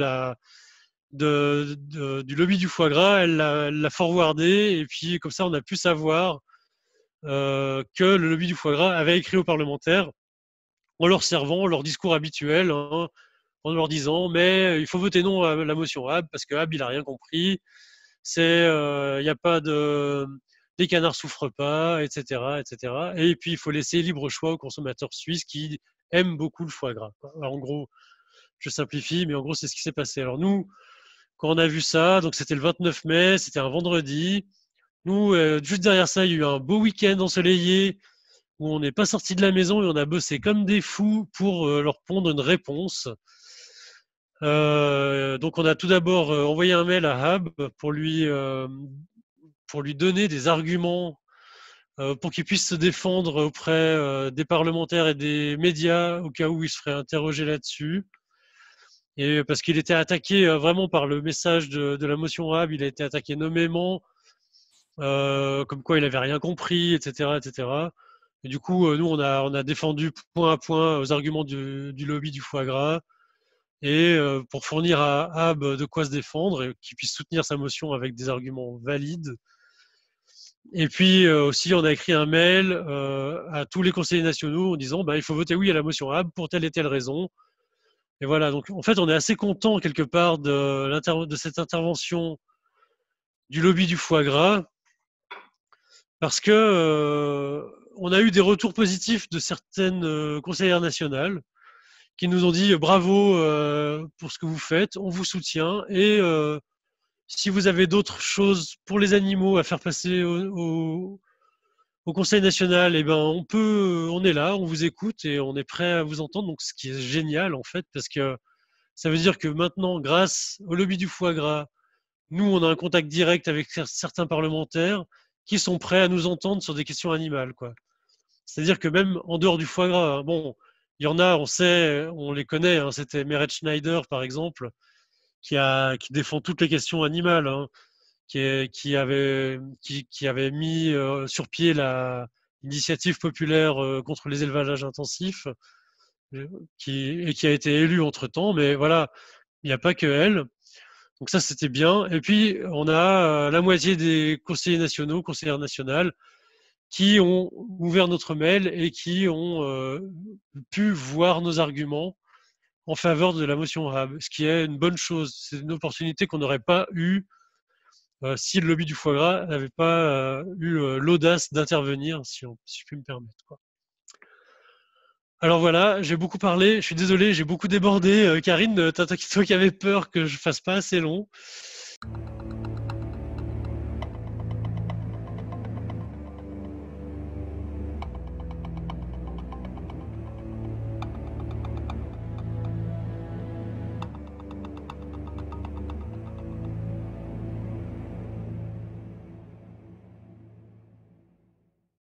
lobby du foie gras, elle l'a forwardé et puis comme ça on a pu savoir que le lobby du foie gras avait écrit aux parlementaires en leur servant leur discours habituel, hein, en leur disant mais il faut voter non à la motion HAB parce que HAB il a rien compris, il n'y a pas des canards souffrent pas, etc., etc. Et puis il faut laisser libre choix aux consommateurs suisses qui aiment beaucoup le foie gras. Alors, en gros, je simplifie, mais en gros c'est ce qui s'est passé. Alors nous, quand on a vu ça, donc c'était le 29 mai, c'était un vendredi. Nous, juste derrière ça, il y a eu un beau week-end ensoleillé où on n'est pas sorti de la maison et on a bossé comme des fous pour leur pondre une réponse. Donc on a tout d'abord envoyé un mail à HAB pour lui donner des arguments pour qu'il puisse se défendre auprès des parlementaires et des médias au cas où il se ferait interroger là-dessus. Et parce qu'il était attaqué vraiment par le message de la motion HAB, il a été attaqué nommément, comme quoi il n'avait rien compris, etc., etc. Et du coup, nous, on a défendu point à point aux arguments du lobby du foie gras et pour fournir à HAB de quoi se défendre et qu'il puisse soutenir sa motion avec des arguments valides. Et puis aussi, on a écrit un mail à tous les conseillers nationaux en disant il faut voter oui à la motion HAB pour telle et telle raison. Et voilà, donc en fait, on est assez content quelque part de cette intervention du lobby du foie gras parce que on a eu des retours positifs de certaines conseillères nationales qui nous ont dit bravo pour ce que vous faites, on vous soutient et si vous avez d'autres choses pour les animaux à faire passer au Conseil national, eh ben on est là, on vous écoute et on est prêt à vous entendre. Donc ce qui est génial en fait, parce que ça veut dire que maintenant, grâce au lobby du foie gras, nous on a un contact direct avec certains parlementaires qui sont prêts à nous entendre sur des questions animales, quoi. C'est-à-dire que même en dehors du foie gras, hein, bon, il y en a, on sait, on les connaît, hein, c'était Meret Schneider par exemple, qui défend toutes les questions animales, hein, qui avait mis sur pied l'initiative populaire contre les élevages intensifs, et qui a été élue entre-temps, mais voilà, il n'y a pas que elle. Donc ça, c'était bien. Et puis, on a la moitié des conseillers nationaux, conseillères nationales, qui ont ouvert notre mail et qui ont pu voir nos arguments en faveur de la motion HAB, ce qui est une bonne chose. C'est une opportunité qu'on n'aurait pas eue si le lobby du foie gras n'avait pas eu l'audace d'intervenir, si je puis me permettre, quoi. Alors voilà, j'ai beaucoup parlé, je suis désolé, j'ai beaucoup débordé. Karine, toi qui avais peur que je fasse pas assez long.